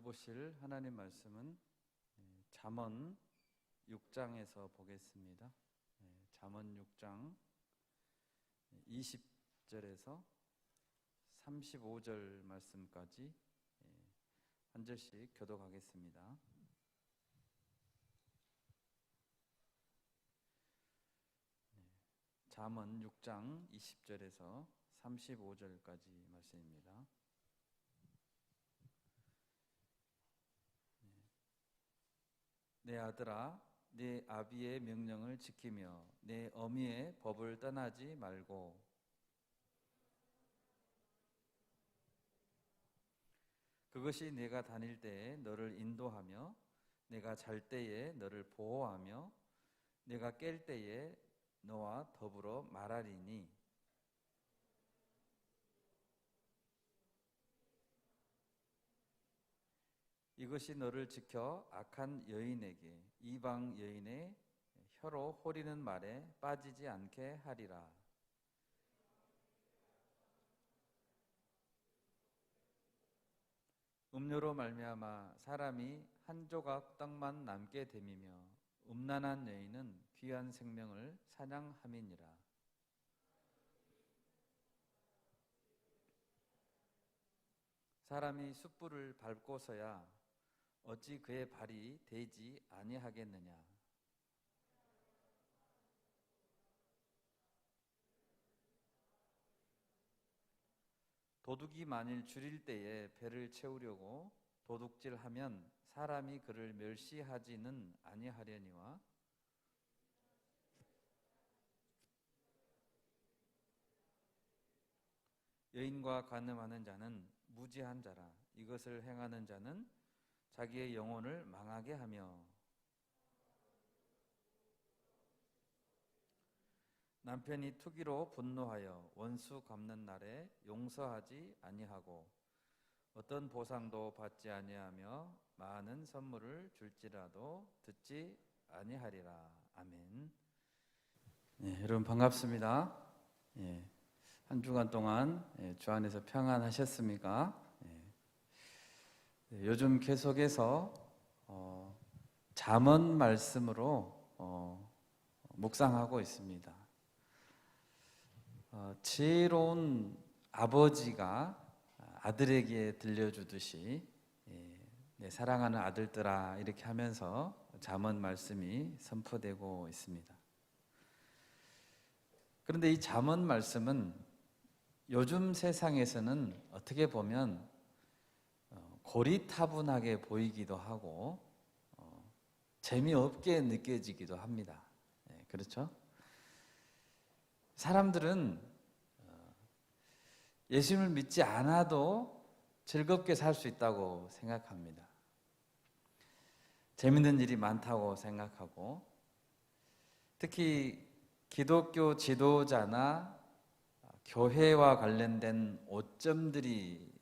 보실 하나님 말씀은 잠언 6장에서 보겠습니다. 잠언 6장 20절에서 35절 말씀까지 한 절씩 교독하겠습니다. 잠언 6장 20절에서 35절까지 말씀입니다. 내 아들아, 내 아비의 명령을 지키며 내 어미의 법을 떠나지 말고 그것이 내가 다닐 때에 너를 인도하며 내가 잘 때에 너를 보호하며 내가 깰 때에 너와 더불어 말하리니 이것이 너를 지켜 악한 여인에게 이방 여인의 혀로 호리는 말에 빠지지 않게 하리라. 음료로 말미암아 사람이 한 조각 떡만 남게 됨이며 음란한 여인은 귀한 생명을 사냥함이니라. 사람이 숯불을 밟고서야 어찌 그의 발이 되지 아니하겠느냐. 도둑이 만일 줄일 때에 배를 채우려고 도둑질하면 사람이 그를 멸시하지는 아니하려니와 여인과 간음하는 자는 무지한 자라. 이것을 행하는 자는 자기의 영혼을 망하게 하며 남편이 투기로 분노하여 원수 갚는 날에 용서하지 아니하고 어떤 보상도 받지 아니하며 많은 선물을 줄지라도 듣지 아니하리라. 아멘. 여러분 반갑습니다. 한 주간 동안 주 안에서 평안하셨습니까? 요즘 계속해서 잠언 말씀으로 묵상하고 있습니다. 지혜로운 아버지가 아들에게 들려주듯이 내 사랑하는 아들들아 이렇게 하면서 잠언 말씀이 선포되고 있습니다. 그런데 이 잠언 말씀은 요즘 세상에서는 어떻게 보면 고리타분하게 보이기도 하고 재미없게 느껴지기도 합니다. 그렇죠? 사람들은 예수님을 믿지 않아도 즐겁게 살 수 있다고 생각합니다. 재밌는 일이 많다고 생각하고 특히 기독교 지도자나 교회와 관련된 오점들이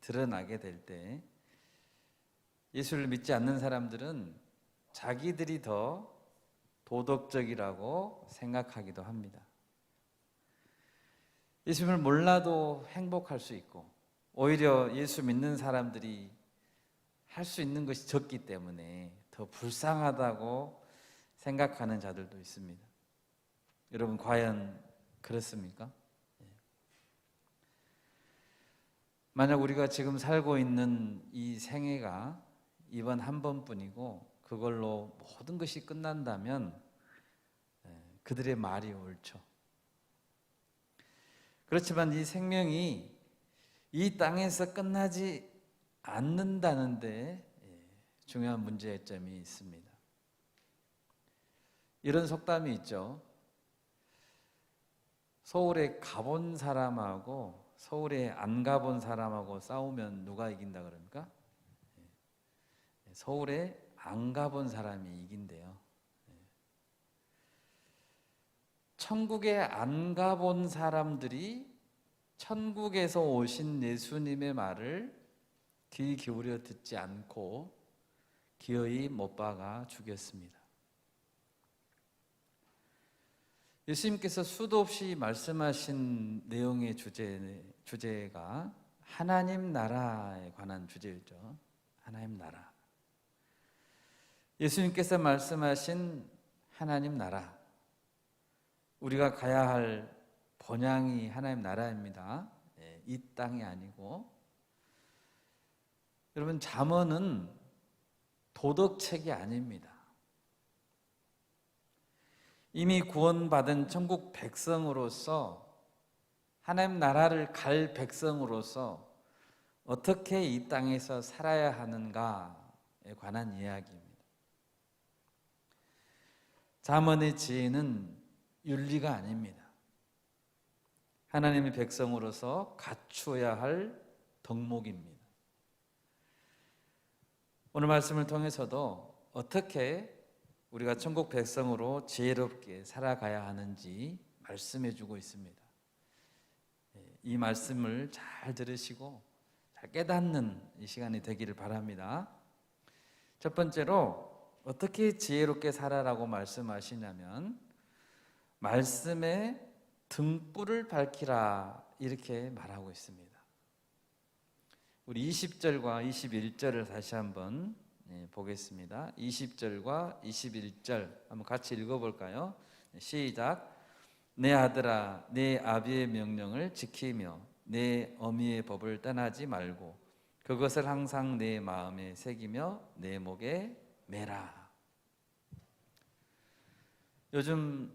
드러나게 될 때 예수를 믿지 않는 사람들은 자기들이 더 도덕적이라고 생각하기도 합니다. 예수님을 몰라도 행복할 수 있고 오히려 예수 믿는 사람들이 할 수 있는 것이 적기 때문에 더 불쌍하다고 생각하는 자들도 있습니다. 여러분 과연 그렇습니까? 만약 우리가 지금 살고 있는 이 생애가 이번 한 번뿐이고 그걸로 모든 것이 끝난다면 그들의 말이 옳죠. 그렇지만 이 생명이 이 땅에서 끝나지 않는다는 데 중요한 문제점이 있습니다. 이런 속담이 있죠. 서울에 가본 사람하고 서울에 안 가본 사람하고 싸우면 누가 이긴다 그럽니까? 서울에 안 가본 사람이 이긴대요. 천국에 안 가본 사람들이 천국에서 오신 예수님의 말을 귀 기울여 듣지 않고 기어이 못 박아 죽였습니다. 예수님께서 수도 없이 말씀하신 내용의 주제가 하나님 나라에 관한 주제였죠. 하나님 나라. 예수님께서 말씀하신 하나님 나라. 우리가 가야 할 본향이 하나님 나라입니다. 이 땅이 아니고. 여러분, 잠언은 도덕책이 아닙니다. 이미 구원받은 천국 백성으로서, 하나님 나라를 갈 백성으로서 어떻게 이 땅에서 살아야 하는가에 관한 이야기입니다. 잠언의 지혜는 윤리가 아닙니다. 하나님의 백성으로서 갖추어야 할 덕목입니다. 오늘 말씀을 통해서도 어떻게 우리가 천국 백성으로 지혜롭게 살아가야 하는지 말씀해 주고 있습니다. 이 말씀을 잘 들으시고 잘 깨닫는 이 시간이 되기를 바랍니다. 첫 번째로 어떻게 지혜롭게 살아라고 말씀하시냐면 말씀의 등불을 밝히라 이렇게 말하고 있습니다. 우리 20절과 21절을 다시 한번 보겠습니다. 20절과 21절 한번 같이 읽어볼까요? 시작. 내 아들아, 내 아비의 명령을 지키며 내 어미의 법을 떠나지 말고 그것을 항상 내 마음에 새기며 내 목에 매라. 요즘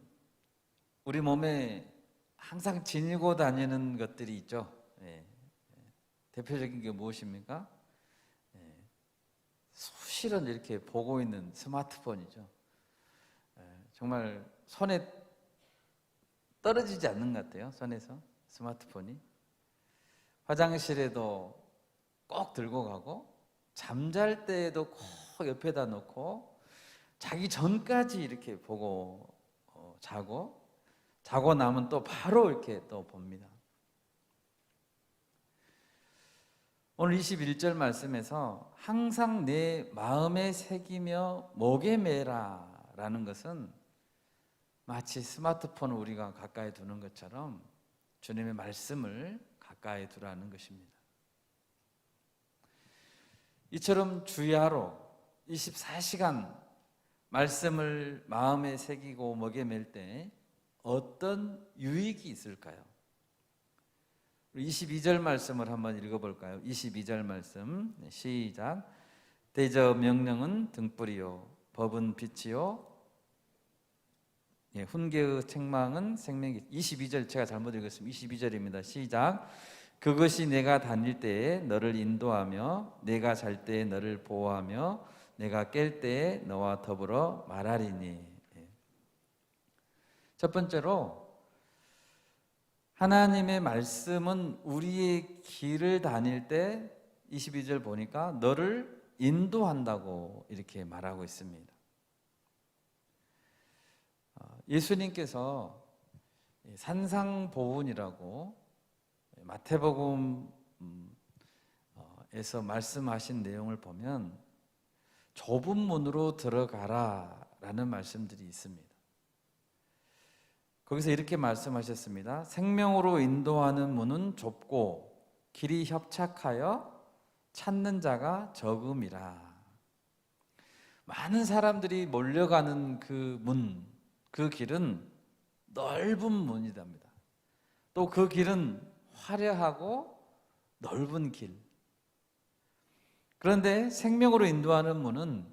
우리 몸에 항상 지니고 다니는 것들이 있죠. 대표적인 게 무엇입니까? 수시로 이렇게 보고 있는 스마트폰이죠. 정말 손에 떨어지지 않는 것 같아요. 손에서 스마트폰이. 화장실에도 꼭 들고 가고 잠잘 때에도 꼭 옆에다 놓고 자기 전까지 이렇게 보고 자고 나면 또 바로 이렇게 또 봅니다. 오늘 21절 말씀에서 항상 내 마음에 새기며 목에 매라 라는 것은 마치 스마트폰을 우리가 가까이 두는 것처럼 주님의 말씀을 가까이 두라는 것입니다. 이처럼 주야로 24시간 말씀을 마음에 새기고 목에 맬 때 어떤 유익이 있을까요? 22절 말씀을 한번 읽어볼까요? 22절 말씀 시작. 대저 명령은 등불이요 법은 빛이요 훈계의 책망은 생명이. 22절 제가 잘못 읽었습니다. 22절입니다. 시작. 그것이 내가 다닐 때에 너를 인도하며 내가 잘 때에 너를 보호하며 내가 깰 때에 너와 더불어 말하리니. 첫 번째로 하나님의 말씀은 우리의 길을 다닐 때 22절 보니까 너를 인도한다고 이렇게 말하고 있습니다. 예수님께서 산상보훈이라고 마태복음에서 말씀하신 내용을 보면 좁은 문으로 들어가라 라는 말씀들이 있습니다. 거기서 이렇게 말씀하셨습니다. 생명으로 인도하는 문은 좁고 길이 협착하여 찾는 자가 적음이라. 많은 사람들이 몰려가는 그 문, 그 길은 넓은 문이답니다. 또 그 길은 화려하고 넓은 길. 그런데 생명으로 인도하는 문은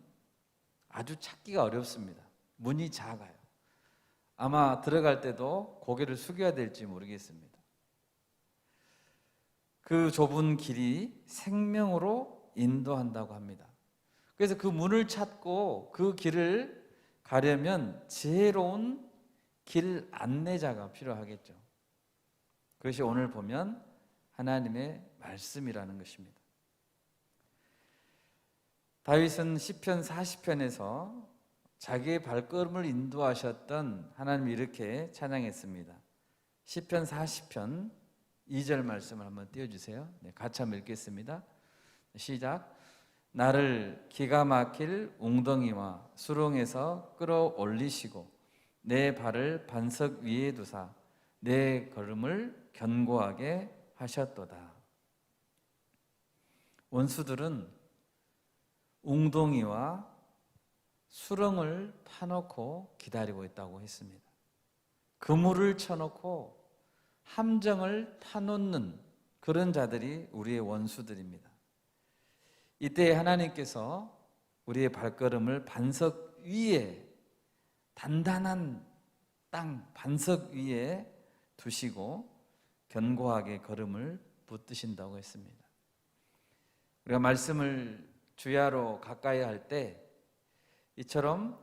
아주 찾기가 어렵습니다. 문이 작아요. 아마 들어갈 때도 고개를 숙여야 될지 모르겠습니다. 그 좁은 길이 생명으로 인도한다고 합니다. 그래서 그 문을 찾고 그 길을 가려면 지혜로운 길 안내자가 필요하겠죠. 그것이 오늘 보면 하나님의 말씀이라는 것입니다. 다윗은 시편 40편에서 자기의 발걸음을 인도하셨던 하나님을 이렇게 찬양했습니다. 시편 40편 2절 말씀을 한번 띄워주세요. 같이 한번 읽겠습니다. 시작. 나를 기가 막힐 웅덩이와 수렁에서 끌어올리시고 내 발을 반석 위에 두사 내 걸음을 견고하게 하셨도다. 원수들은 웅덩이와 수렁을 파놓고 기다리고 있다고 했습니다. 그물을 쳐놓고 함정을 파놓는 그런 자들이 우리의 원수들입니다. 이때 하나님께서 우리의 발걸음을 반석 위에, 단단한 땅 반석 위에 두시고 견고하게 걸음을 붙드신다고 했습니다. 우리가 말씀을 주야로 가까이 할 때 이처럼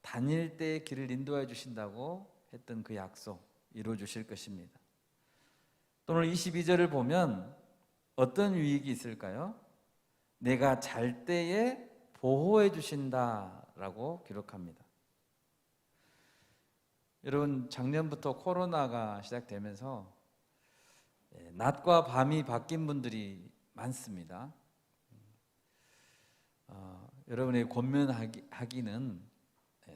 다닐 때의 길을 인도해 주신다고 했던 그 약속 이루어 주실 것입니다. 오늘 22절을 보면 어떤 유익이 있을까요? 내가 잘 때에 보호해 주신다라고 기록합니다. 여러분, 작년부터 코로나가 시작되면서 낮과 밤이 바뀐 분들이 많습니다. 여러분의 권면하기는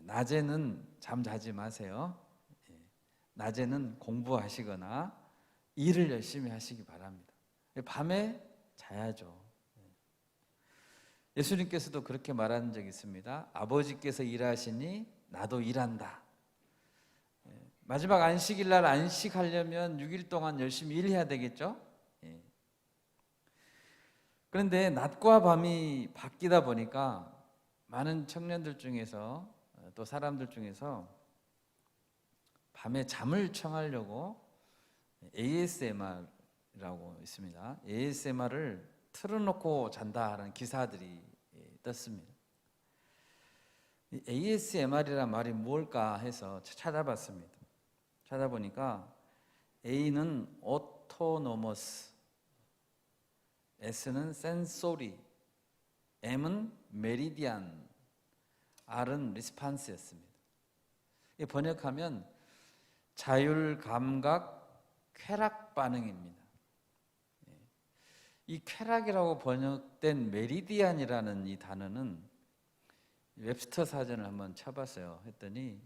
낮에는 잠 자지 마세요. 낮에는 공부하시거나 일을 열심히 하시기 바랍니다. 밤에 자야죠. 예수님께서도 그렇게 말한 적이 있습니다. 아버지께서 일하시니 나도 일한다. 마지막 안식일 날 안식하려면 6일 동안 열심히 일해야 되겠죠? 그런데 낮과 밤이 바뀌다 보니까 많은 청년들 중에서 또 사람들 중에서 밤에 잠을 청하려고 ASMR이라고 있습니다. ASMR을 틀어놓고 잔다라는 기사들이 떴습니다. ASMR이란 말이 뭘까 해서 찾아봤습니다. 찾아보니까 A는 autonomous, S는 sensory, M은 meridian, R은 response였습니다. 번역하면 자율 감각 쾌락 반응입니다. 이 쾌락이라고 번역된 메리디안이라는 이 단어는 웹스터 사전을 한번 쳐봤어요. 했더니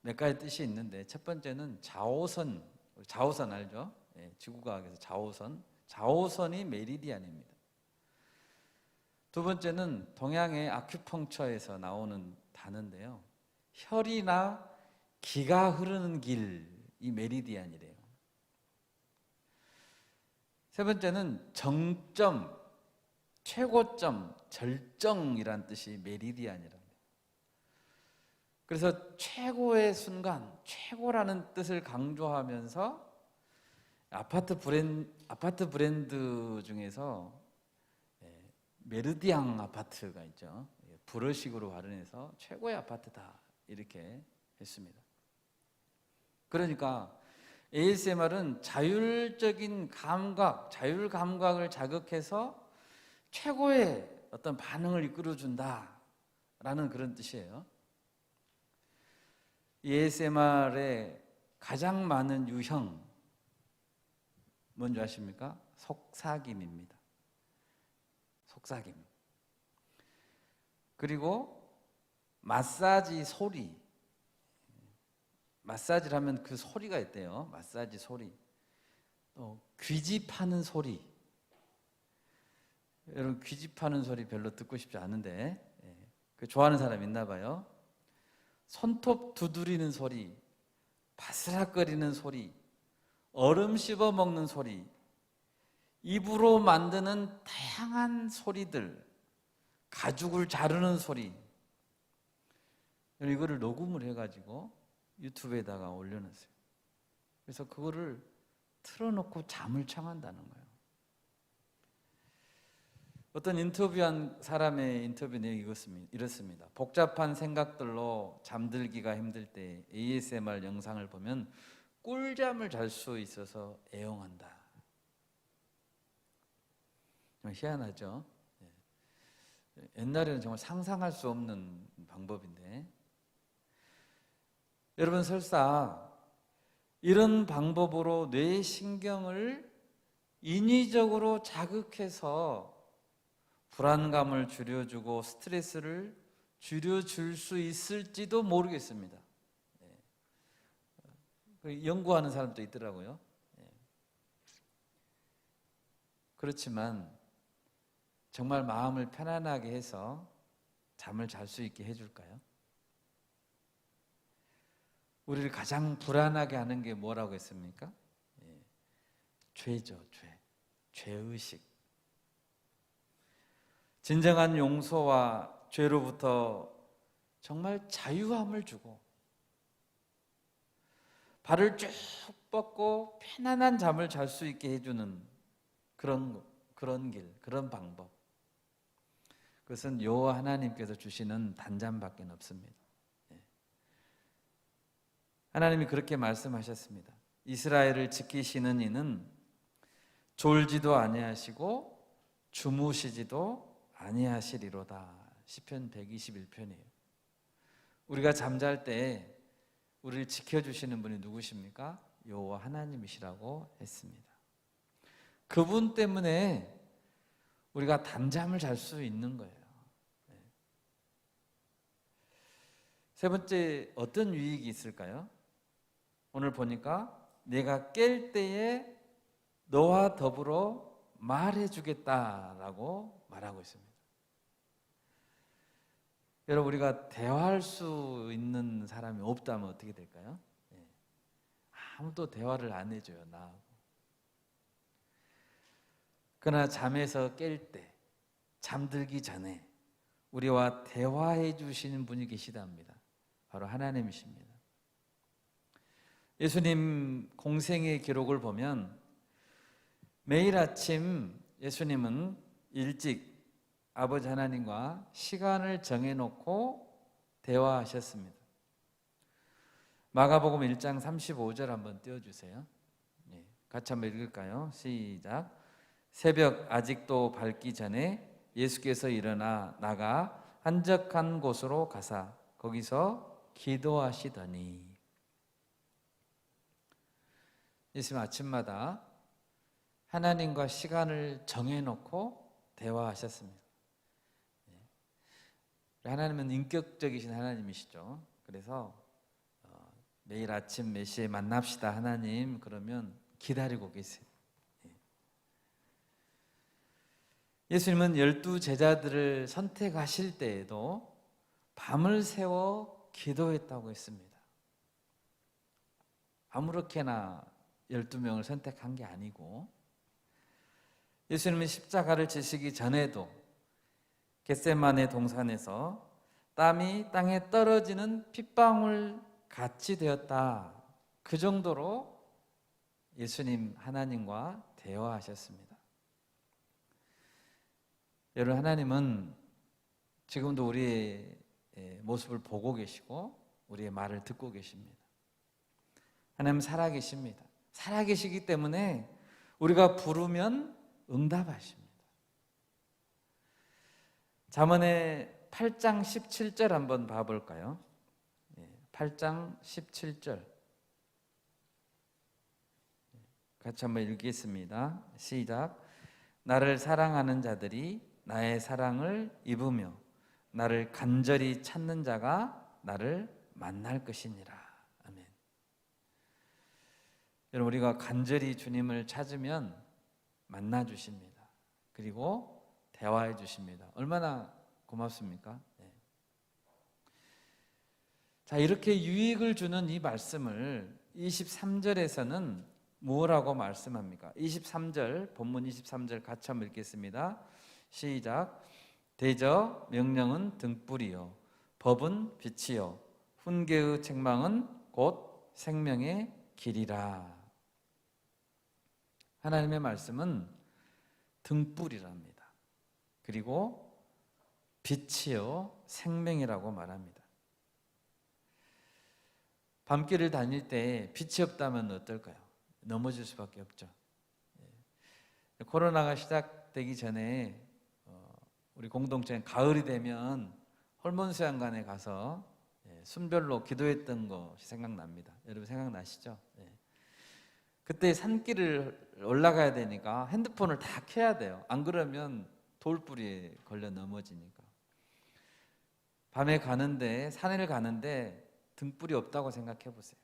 몇 가지 뜻이 있는데 첫 번째는 자오선, 자오선 알죠? 지구과학에서 자오선이 메리디안입니다. 두 번째는 동양의 아큐펑처에서 나오는 단어인데요. 혈이나 기가 흐르는 길이 메리디안이래요. 세 번째는 정점, 최고점, 절정이란 뜻이 메리디안이랍니다. 그래서 최고의 순간, 최고라는 뜻을 강조하면서 아파트 브랜드 중에서 메르디앙 아파트가 있죠. 불어식으로 발음해서 최고의 아파트다 이렇게 했습니다. 그러니까 ASMR은 자율적인 감각, 자율 감각을 자극해서 최고의 어떤 반응을 이끌어준다라는 그런 뜻이에요. ASMR의 가장 많은 유형 뭔지 아십니까? 속삭임입니다. 속삭임. 그리고 마사지 소리. 마사지를 하면 그 소리가 있대요. 마사지 소리. 또 귀집하는 소리. 여러분 귀집하는 소리 별로 듣고 싶지 않은데 그 좋아하는 사람 있나 봐요. 손톱 두드리는 소리, 바스락거리는 소리, 얼음 씹어 먹는 소리, 입으로 만드는 다양한 소리들, 가죽을 자르는 소리. 이거를 녹음을 해가지고 유튜브에다가 올려놨어요. 그래서 그거를 틀어놓고 잠을 청한다는 거예요. 어떤 인터뷰한 사람의 인터뷰 내용이 이렇습니다. 복잡한 생각들로 잠들기가 힘들 때 ASMR 영상을 보면 꿀잠을 잘 수 있어서 애용한다. 좀 희한하죠? 옛날에는 정말 상상할 수 없는 방법인데 여러분 설사 이런 방법으로 뇌의 신경을 인위적으로 자극해서 불안감을 줄여주고 스트레스를 줄여줄 수 있을지도 모르겠습니다. 연구하는 사람도 있더라고요. 그렇지만 정말 마음을 편안하게 해서 잠을 잘 수 있게 해줄까요? 우리를 가장 불안하게 하는 게 뭐라고 했습니까? 죄죠, 죄. 죄의식. 진정한 용서와 죄로부터 정말 자유함을 주고 발을 쭉 뻗고 편안한 잠을 잘 수 있게 해주는 그런 길, 그런 방법. 그것은 여호와 하나님께서 주시는 단잠밖에 없습니다. 하나님이 그렇게 말씀하셨습니다. 이스라엘을 지키시는 이는 졸지도 아니하시고 주무시지도 아니하시리로다. 시편 121편이에요. 우리가 잠잘 때 우리를 지켜주시는 분이 누구십니까? 여호와 하나님이시라고 했습니다. 그분 때문에 우리가 단잠을 잘 수 있는 거예요. 세 번째, 어떤 유익이 있을까요? 오늘 보니까 내가 깰 때에 너와 더불어 말해주겠다라고 말하고 있습니다. 여러분, 우리가 대화할 수 있는 사람이 없다면 어떻게 될까요? 아무도 대화를 안 해줘요, 나하고. 그러나 잠에서 깰 때, 잠들기 전에 우리와 대화해 주시는 분이 계시답니다. 바로 하나님이십니다. 예수님 공생의 기록을 보면 매일 아침 예수님은 일찍 아버지 하나님과 시간을 정해놓고 대화하셨습니다. 마가복음 1장 35절 한번 띄워주세요. 같이 한번 읽을까요? 시작. 새벽 아직도 밝기 전에 예수께서 일어나 나가 한적한 곳으로 가사 거기서 기도하시더니. 예수님 아침마다 하나님과 시간을 정해놓고 대화하셨습니다. 하나님은 인격적이신 하나님이시죠. 그래서 매일 아침 몇 시에 만납시다 하나님 그러면 기다리고 계세요. 예수님은 12 제자들을 선택하실 때에도 밤을 새워 기도했다고 했습니다. 아무렇게나 12명을 선택한 게 아니고 예수님은 십자가를 지시기 전에도 겟세마네 동산에서 땀이 땅에 떨어지는 핏방울 같이 되었다. 그 정도로 예수님 하나님과 대화하셨습니다. 여러분, 하나님은 지금도 우리의 모습을 보고 계시고 우리의 말을 듣고 계십니다. 하나님은 살아계십니다. 살아계시기 때문에 우리가 부르면 응답하십니다. 잠언의 8장 17절 한번 봐볼까요? 8장 17절 같이 한번 읽겠습니다. 시작. 나를 사랑하는 자들이 나의 사랑을 입으며 나를 간절히 찾는 자가 나를 만날 것이니라. 아멘. 여러분, 우리가 간절히 주님을 찾으면 만나 주십니다. 그리고 대화해 주십니다. 얼마나 고맙습니까? 자, 이렇게 유익을 주는 이 말씀을 23절에서는 뭐라고 말씀합니까? 23절, 본문 23절 같이 한번 읽겠습니다. 시작. 대저 명령은 등불이요 법은 빛이요 훈계의 책망은 곧 생명의 길이라. 하나님의 말씀은 등불이랍니다. 그리고 빛이요 생명이라고 말합니다. 밤길을 다닐 때 빛이 없다면 어떨까요? 넘어질 수밖에 없죠. 코로나가 시작되기 전에 우리 공동체는 가을이 되면 홀몬수양관에 가서 순별로 기도했던 것이 생각납니다. 여러분 생각나시죠? 그때 산길을 올라가야 되니까 핸드폰을 다 켜야 돼요. 안 그러면 돌뿌리에 걸려 넘어지니까. 밤에 가는데, 산을 가는데 등불이 없다고 생각해 보세요.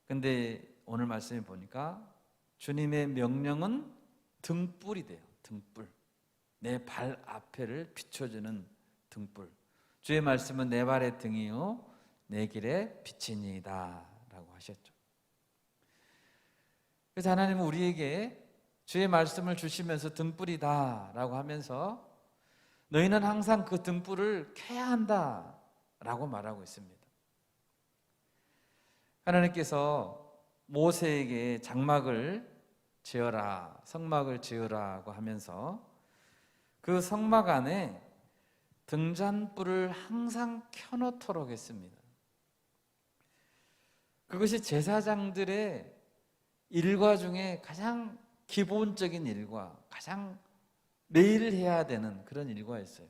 근데 오늘 말씀에 보니까 주님의 명령은 등불이 돼요. 등불, 내 발 앞에를 비춰주는 등불. 주의 말씀은 내 발의 등이요 내 길의 빛이니이다 라고 하셨죠. 그래서 하나님은 우리에게 주의 말씀을 주시면서 등불이다 라고 하면서 너희는 항상 그 등불을 켜야 한다 라고 말하고 있습니다. 하나님께서 모세에게 장막을 지어라, 성막을 지으라고 하면서 그 성막 안에 등잔불을 항상 켜놓도록 했습니다. 그것이 제사장들의 일과 중에 가장 기본적인 일과 가장 매일 해야 되는 그런 일과였어요.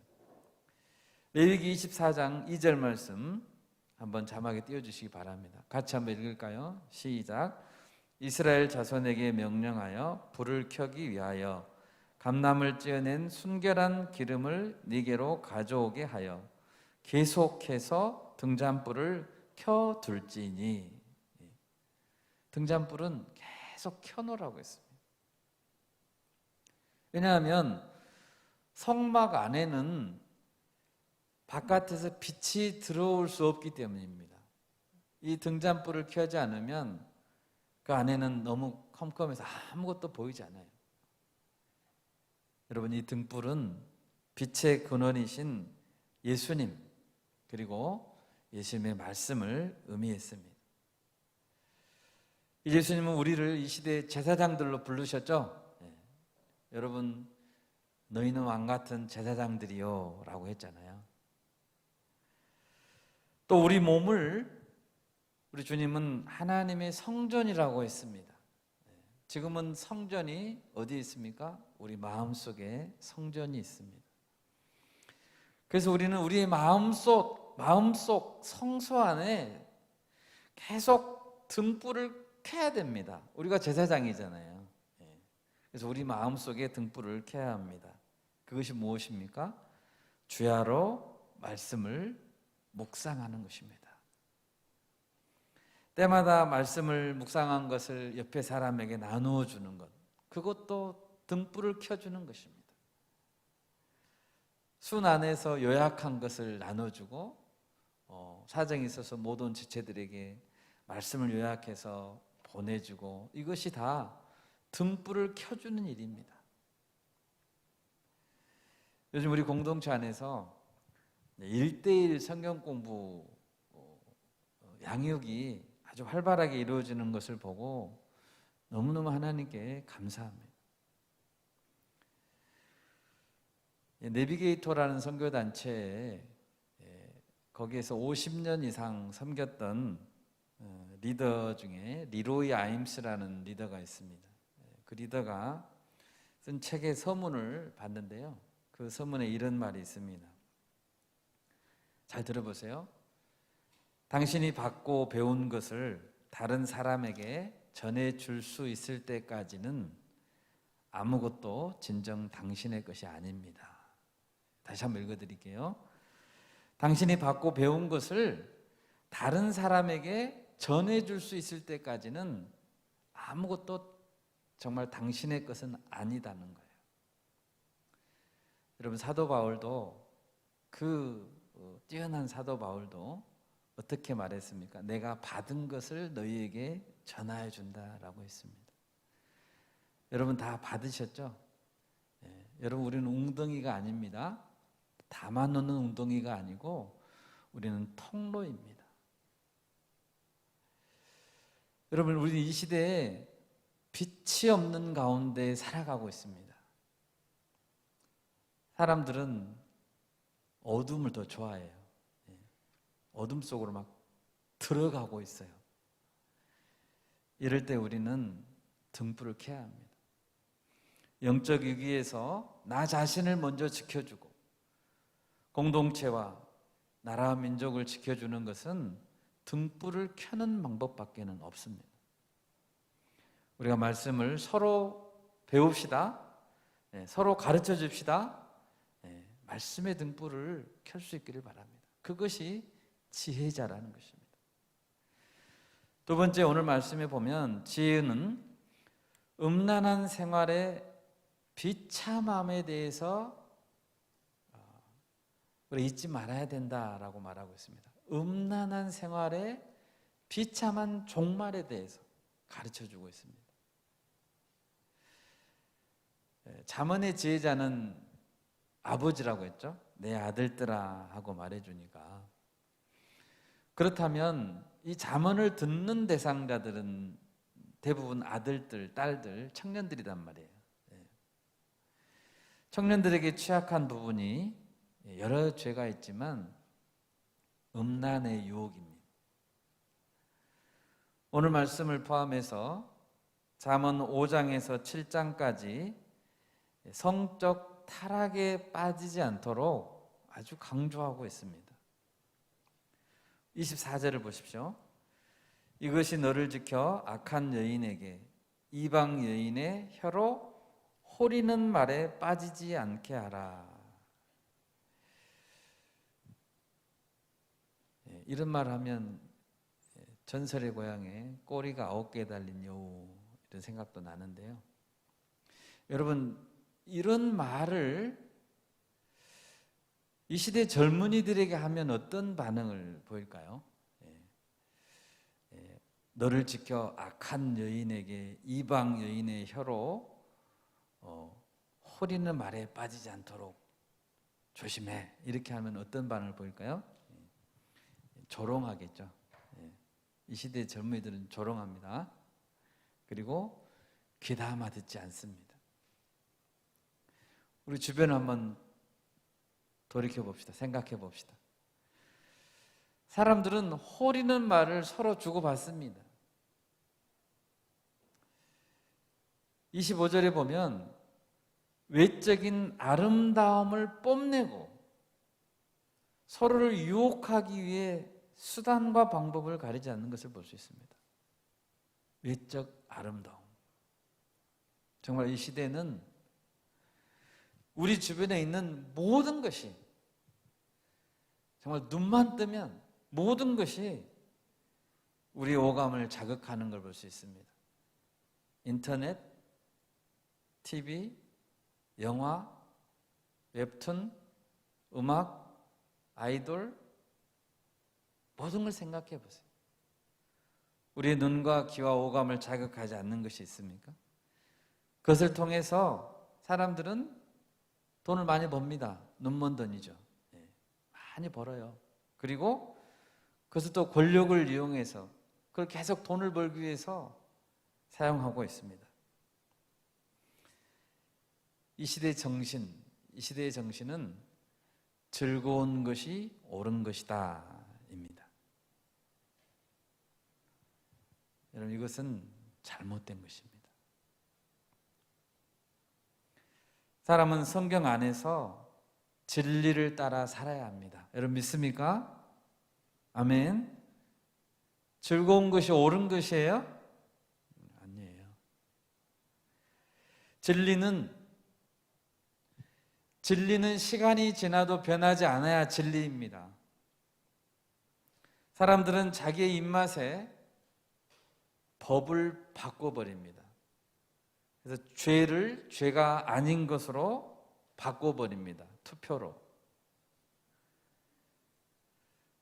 레위기 24장 2절 말씀 한번 자막에 띄워주시기 바랍니다. 같이 한번 읽을까요? 시작. 이스라엘 자손에게 명령하여 불을 켜기 위하여 감람을 찌어낸 순결한 기름을 네게로 가져오게 하여 계속해서 등잔불을 켜둘지니. 등잔불은 계속 켜놓으라고 했습니다. 왜냐하면 성막 안에는 바깥에서 빛이 들어올 수 없기 때문입니다. 이 등잔불을 켜지 않으면 그 안에는 너무 컴컴해서 아무것도 보이지 않아요. 여러분, 이 등불은 빛의 근원이신 예수님 그리고 예수님의 말씀을 의미했습니다. 예수님은 우리를 이 시대의 제사장들로 부르셨죠. 여러분, 너희는 왕같은 제사장들이요 라고 했잖아요. 또 우리 몸을 우리 주님은 하나님의 성전이라고 했습니다. 지금은 성전이 어디에 있습니까? 우리 마음속에 성전이 있습니다. 그래서 우리는 우리의 마음속 성소 안에 계속 등불을 켜야 됩니다. 우리가 제사장이잖아요. 그래서 우리 마음속에 등불을 켜야 합니다. 그것이 무엇입니까? 주야로 말씀을 묵상하는 것입니다. 때마다 말씀을 묵상한 것을 옆에 사람에게 나누어 주는 것, 그것도 등불을 켜주는 것입니다. 순 안에서 요약한 것을 나눠주고 사정이 있어서 못 온 지체들에게 말씀을 요약해서 보내주고, 이것이 다 등불을 켜주는 일입니다. 요즘 우리 공동체 안에서 1:1 성경 공부 양육이 아주 활발하게 이루어지는 것을 보고 너무너무 하나님께 감사합니다. 내비게이터라는 선교단체에 거기에서 50년 이상 섬겼던 리더 중에 리로이 아임스라는 리더가 있습니다. 그 리더가 쓴 책의 서문을 봤는데요, 그 서문에 이런 말이 있습니다. 잘 들어보세요. 당신이 받고 배운 것을 다른 사람에게 전해줄 수 있을 때까지는 아무것도 진정 당신의 것이 아닙니다. 다시 한번 읽어드릴게요. 당신이 받고 배운 것을 다른 사람에게 전해줄 수 있을 때까지는 아무것도 정말 당신의 것은 아니다는 거예요. 여러분, 사도 바울도 뛰어난 사도 바울도 어떻게 말했습니까? 내가 받은 것을 너희에게 전하여 준다라고 했습니다. 여러분 다 받으셨죠? 여러분, 우리는 웅덩이가 아닙니다. 담아놓는 웅덩이가 아니고 우리는 통로입니다. 여러분, 우리 이 시대에 빛이 없는 가운데 살아가고 있습니다. 사람들은 어둠을 더 좋아해요. 어둠 속으로 막 들어가고 있어요. 이럴 때 우리는 등불을 켜야 합니다. 영적 위기에서 나 자신을 먼저 지켜주고 공동체와 나라와 민족을 지켜주는 것은 등불을 켜는 방법밖에는 없습니다. 우리가 말씀을 서로 배웁시다. 서로 가르쳐 줍시다. 말씀의 등불을 켤 수 있기를 바랍니다. 그것이 지혜자라는 것입니다. 두 번째, 오늘 말씀에 보면 지혜는 음란한 생활에 비참함에 대해서 우리 잊지 말아야 된다라고 말하고 있습니다. 음란한 생활의 비참한 종말에 대해서 가르쳐주고 있습니다. 잠언의 지혜자는 아버지라고 했죠. 내 아들들아 하고 말해주니까. 그렇다면 이 잠언을 듣는 대상자들은 대부분 아들들, 딸들, 청년들이란 말이에요. 청년들에게 취약한 부분이 여러 죄가 있지만 음란의 유혹입니다. 오늘 말씀을 포함해서 잠언 5장에서 7장까지 성적 타락에 빠지지 않도록 아주 강조하고 있습니다. 24절을 보십시오. 이것이 너를 지켜 악한 여인에게 이방 여인의 혀로 호리는 말에 빠지지 않게 하라. 이런 말 하면 전설의 고향에 꼬리가 9개 달린 여우 이런 생각도 나는데요. 여러분, 이런 말을 이 시대 젊은이들에게 하면 어떤 반응을 보일까요? 너를 지켜 악한 여인에게 이방 여인의 혀로 호리는 말에 빠지지 않도록 조심해. 이렇게 하면 어떤 반응을 보일까요? 조롱하겠죠. 이 시대 젊은이들은 조롱합니다. 그리고 귀담아 듣지 않습니다. 우리 주변을 한번 돌이켜 봅시다. 생각해 봅시다. 사람들은 호리는 말을 서로 주고받습니다. 25절에 보면 외적인 아름다움을 뽐내고 서로를 유혹하기 위해 수단과 방법을 가리지 않는 것을 볼 수 있습니다. 외적 아름다움. 정말 이 시대는 우리 주변에 있는 모든 것이 정말 눈만 뜨면 모든 것이 우리 오감을 자극하는 걸 볼 수 있습니다. 인터넷, TV, 영화, 웹툰, 음악, 아이돌, 모든 걸 생각해 보세요. 우리의 눈과 귀와 오감을 자극하지 않는 것이 있습니까? 그것을 통해서 사람들은 돈을 많이 법니다. 눈먼 돈이죠. 많이 벌어요. 그리고 그것을 또 권력을 이용해서 그걸 계속 돈을 벌기 위해서 사용하고 있습니다. 이 시대의 정신은 즐거운 것이 옳은 것이다 입니다. 여러분, 이것은 잘못된 것입니다. 사람은 성경 안에서 진리를 따라 살아야 합니다. 여러분 믿습니까? 아멘. 즐거운 것이 옳은 것이에요? 아니에요. 진리는 시간이 지나도 변하지 않아야 진리입니다. 사람들은 자기의 입맛에 법을 바꿔버립니다. 그래서 죄를 죄가 아닌 것으로 바꿔버립니다. 투표로.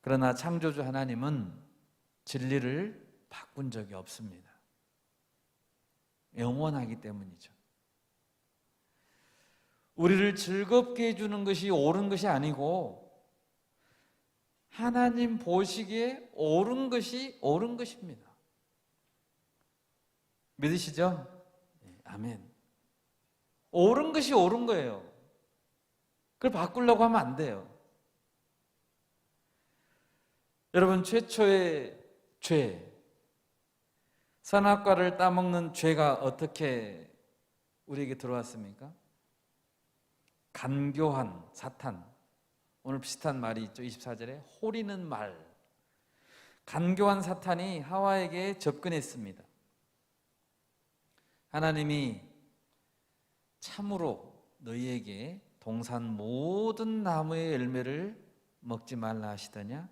그러나 창조주 하나님은 진리를 바꾼 적이 없습니다. 영원하기 때문이죠. 우리를 즐겁게 해주는 것이 옳은 것이 아니고 하나님 보시기에 옳은 것이 옳은 것입니다. 믿으시죠? 아멘. 옳은 것이 옳은 거예요. 그걸 바꾸려고 하면 안 돼요. 여러분, 최초의 죄, 선악과를 따먹는 죄가 어떻게 우리에게 들어왔습니까? 간교한 사탄. 오늘 비슷한 말이 있죠. 24절에 호리는 말. 간교한 사탄이 하와에게 접근했습니다. 하나님이 참으로 너희에게 동산 모든 나무의 열매를 먹지 말라 하시더냐?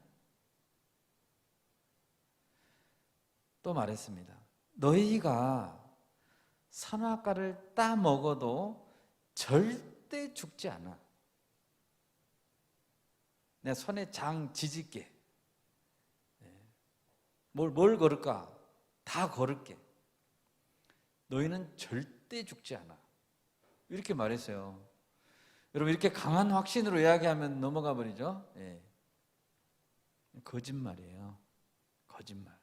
또 말했습니다. 너희가 선악과를 따 먹어도 절대 죽지 않아. 내 손에 장 지질게. 뭘 걸을까? 다 걸을게. 너희는 절대 죽지 않아. 이렇게 말했어요. 여러분, 이렇게 강한 확신으로 이야기하면 넘어가 버리죠. 예. 거짓말이에요. 거짓말.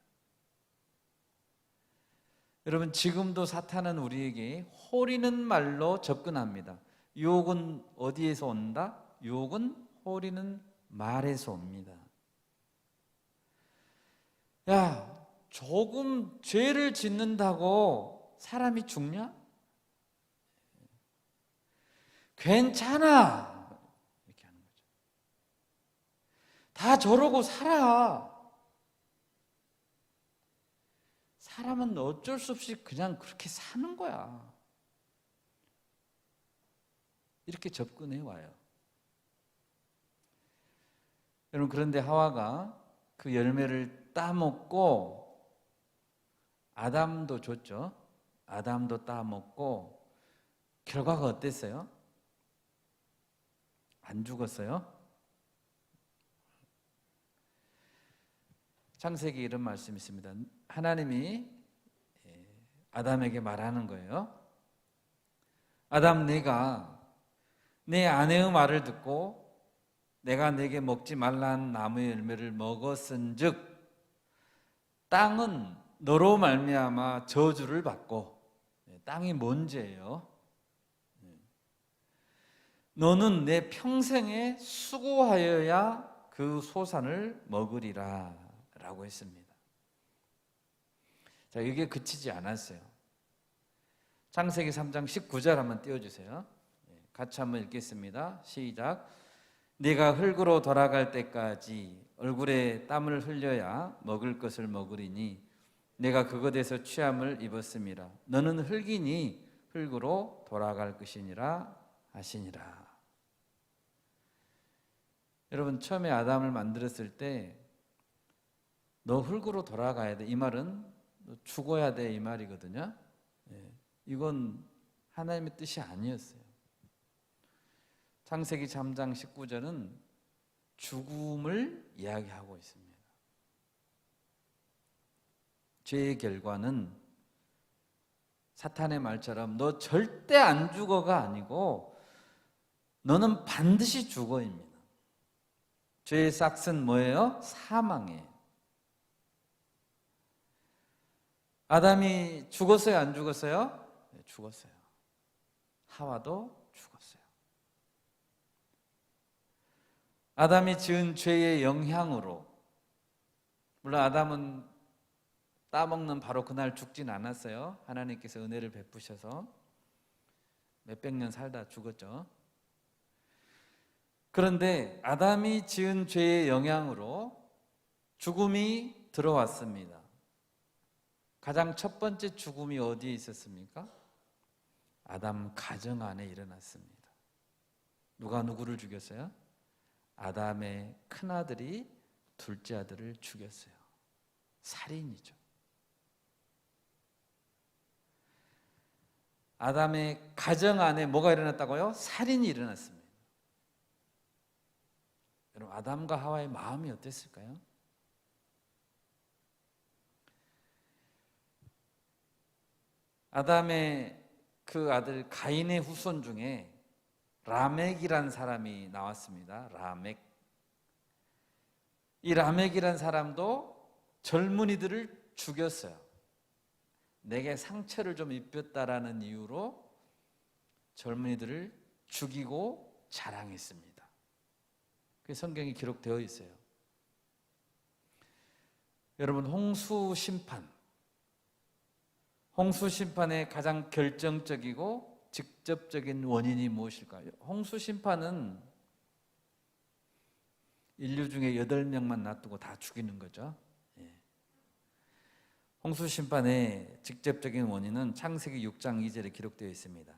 여러분, 지금도 사탄은 우리에게 호리는 말로 접근합니다. 유혹은 어디에서 온다? 유혹은 호리는 말에서 옵니다. 야, 조금 죄를 짓는다고 사람이 죽냐? 괜찮아. 이렇게 하는 거죠. 다 저러고 살아. 사람은 어쩔 수 없이 그냥 그렇게 사는 거야. 이렇게 접근해 와요. 여러분, 그런데 하와가 그 열매를 따먹고 아담도 줬죠. 아담도 따먹고 결과가 어땠어요? 안 죽었어요? 창세기 이런 말씀이 있습니다. 하나님이 아담에게 말하는 거예요. 아담, 내가 내 아내의 말을 듣고 내가 내게 먹지 말라는 나무의 열매를 먹었은즉 땅은 너로 말미암아 저주를 받고, 땅이 뭔 죄예요? 너는 내 평생에 수고하여야 그 소산을 먹으리라 라고 했습니다. 자, 이게 그치지 않았어요. 창세기 3장 19절 한번 띄워주세요. 같이 한번 읽겠습니다. 시작. 네가 흙으로 돌아갈 때까지 얼굴에 땀을 흘려야 먹을 것을 먹으리니 내가 그것에서 취함을 입었음이라. 너는 흙이니 흙으로 돌아갈 것이니라 하시니라. 여러분, 처음에 아담을 만들었을 때 너 흙으로 돌아가야 돼, 이 말은 너 죽어야 돼, 이 말이거든요. 이건 하나님의 뜻이 아니었어요. 창세기 3장 19절은 죽음을 이야기하고 있습니다. 죄의 결과는 사탄의 말처럼 너 절대 안 죽어가 아니고 너는 반드시 죽어입니다. 죄의 싹은 뭐예요? 사망이에요. 아담이 죽었어요? 안 죽었어요? 네, 죽었어요. 하와도 죽었어요. 아담이 지은 죄의 영향으로, 물론 아담은 따먹는 바로 그날 죽진 않았어요. 하나님께서 은혜를 베푸셔서 몇백 년 살다 죽었죠. 그런데 아담이 지은 죄의 영향으로 죽음이 들어왔습니다. 가장 첫 번째 죽음이 어디에 있었습니까? 아담 가정 안에 일어났습니다. 누가 누구를 죽였어요? 아담의 큰아들이 둘째 아들을 죽였어요. 살인이죠. 아담의 가정 안에 뭐가 일어났다고요? 살인이 일어났습니다. 여러분, 아담과 하와의 마음이 어땠을까요? 아담의 그 아들 가인의 후손 중에 라멕이란 사람이 나왔습니다. 라멕. 이 라멕이란 사람도 젊은이들을 죽였어요. 내게 상처를 좀 입혔다라는 이유로 젊은이들을 죽이고 자랑했습니다. 그게 성경에 기록되어 있어요. 여러분, 홍수 심판의 가장 결정적이고 직접적인 원인이 무엇일까요? 홍수 심판은 인류 중에 8명만 놔두고 다 죽이는 거죠. 홍수 심판의 직접적인 원인은 창세기 6장 2절에 기록되어 있습니다.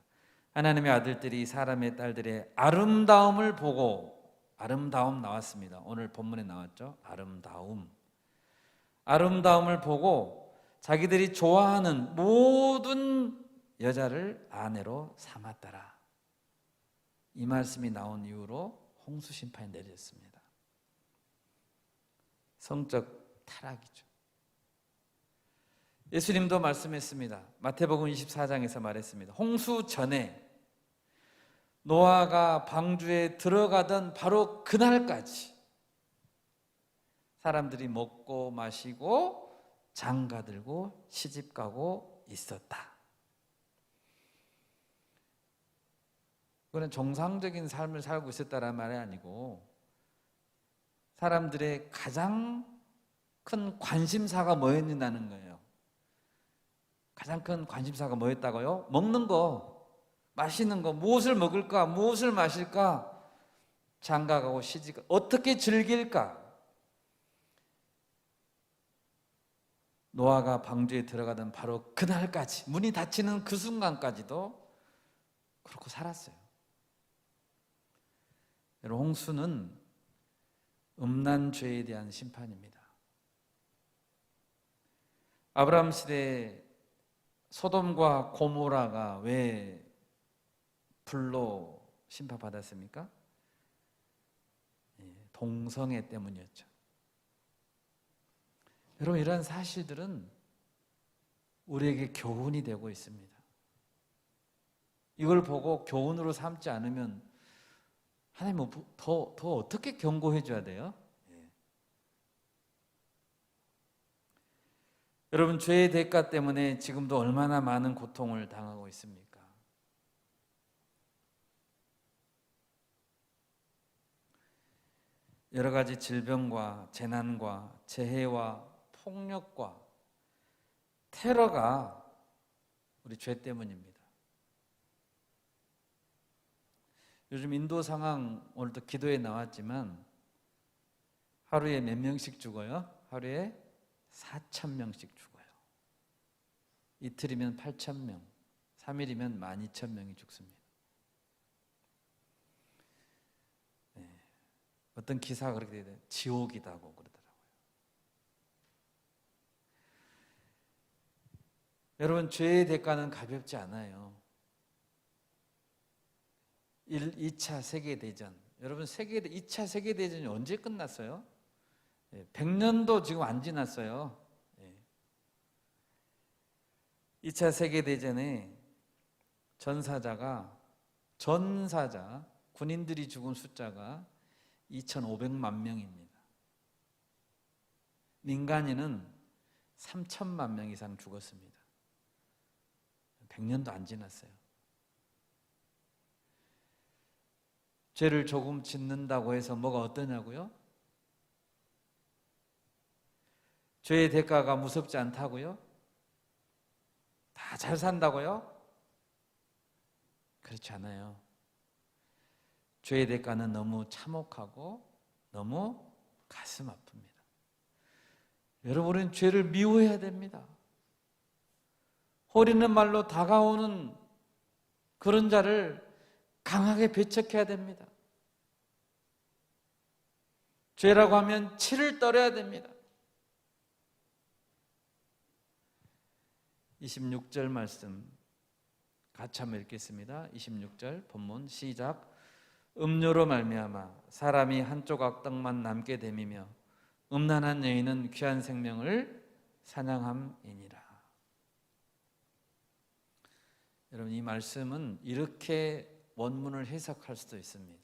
하나님의 아들들이 사람의 딸들의 아름다움을 보고, 아름다움 나왔습니다. 오늘 본문에 나왔죠. 아름다움을 보고 자기들이 좋아하는 모든 여자를 아내로 삼았더라. 이 말씀이 나온 이후로 홍수 심판이 내려졌습니다. 성적 타락이죠. 예수님도 말씀했습니다. 마태복음 24장에서 말했습니다. 홍수 전에 노아가 방주에 들어가던 바로 그날까지 사람들이 먹고 마시고 장가들고 시집가고 있었다. 그건 정상적인 삶을 살고 있었다는 말이 아니고 사람들의 가장 큰 관심사가 뭐였냐는 거예요. 가장 큰 관심사가 뭐였다고요? 먹는 거, 마시는 거, 무엇을 먹을까, 무엇을 마실까, 장가가고 시집, 어떻게 즐길까. 노아가 방주에 들어가던 바로 그날까지, 문이 닫히는 그 순간까지도 그렇게 살았어요. 여러분, 홍수는 음란 죄에 대한 심판입니다. 아브라함 시대에 소돔과 고모라가 왜 불로 심판받았습니까? 동성애 때문이었죠. 여러분, 이런 사실들은 우리에게 교훈이 되고 있습니다. 이걸 보고 교훈으로 삼지 않으면 하나님은 더 어떻게 경고해 줘야 돼요? 여러분, 죄의 대가 때문에 지금도 얼마나 많은 고통을 당하고 있습니까? 여러 가지 질병과 재난과 재해와 폭력과 테러가 우리 죄 때문입니다. 요즘 인도 상황 오늘도 기도에 나왔지만 하루에 몇 명씩 죽어요? 하루에 4,000명씩 죽어요. 이틀이면 8,000명, 3일이면 12,000명이 죽습니다. 어떤 기사가 그렇게 돼요. 지옥이다고 그러더라고요. 여러분, 죄의 대가는 가볍지 않아요. 2차 세계대전. 여러분, 2차 세계대전이 언제 끝났어요? 100년도 지금 안 지났어요. 2차 세계대전에 전사자, 군인들이 죽은 숫자가 2,500만 명입니다. 민간인은 3천만 명 이상 죽었습니다. 100년도 안 지났어요. 죄를 조금 짓는다고 해서 뭐가 어떠냐고요? 죄의 대가가 무섭지 않다고요? 다 잘 산다고요? 그렇지 않아요. 죄의 대가는 너무 참혹하고 너무 가슴 아픕니다. 여러분은 죄를 미워해야 됩니다. 호리는 말로 다가오는 그런 자를 강하게 배척해야 됩니다. 죄라고 하면 치를 떨어야 됩니다. 26절 말씀 같이 한번 읽겠습니다. 26절 본문 시작. 음료로 말미암아 사람이 한 조각 떡만 남게 됨이며 음란한 여인은 귀한 생명을 사냥함이니라. 여러분, 이 말씀은 이렇게 원문을 해석할 수도 있습니다.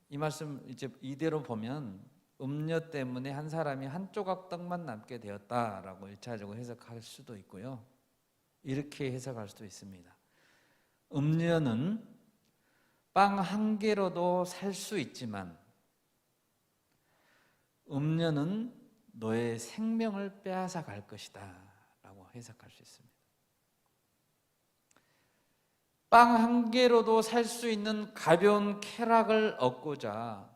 이 말씀 이제 이대로 보면 음료 때문에 한 사람이 한 조각 떡만 남게 되었다라고 1차적으로 해석할 수도 있고요. 이렇게 해석할 수도 있습니다. 음료는 빵 한 개로도 살 수 있지만 음료는 너의 생명을 빼앗아 갈 것이다 라고 해석할 수 있습니다. 빵 한 개로도 살 수 있는 가벼운 쾌락을 얻고자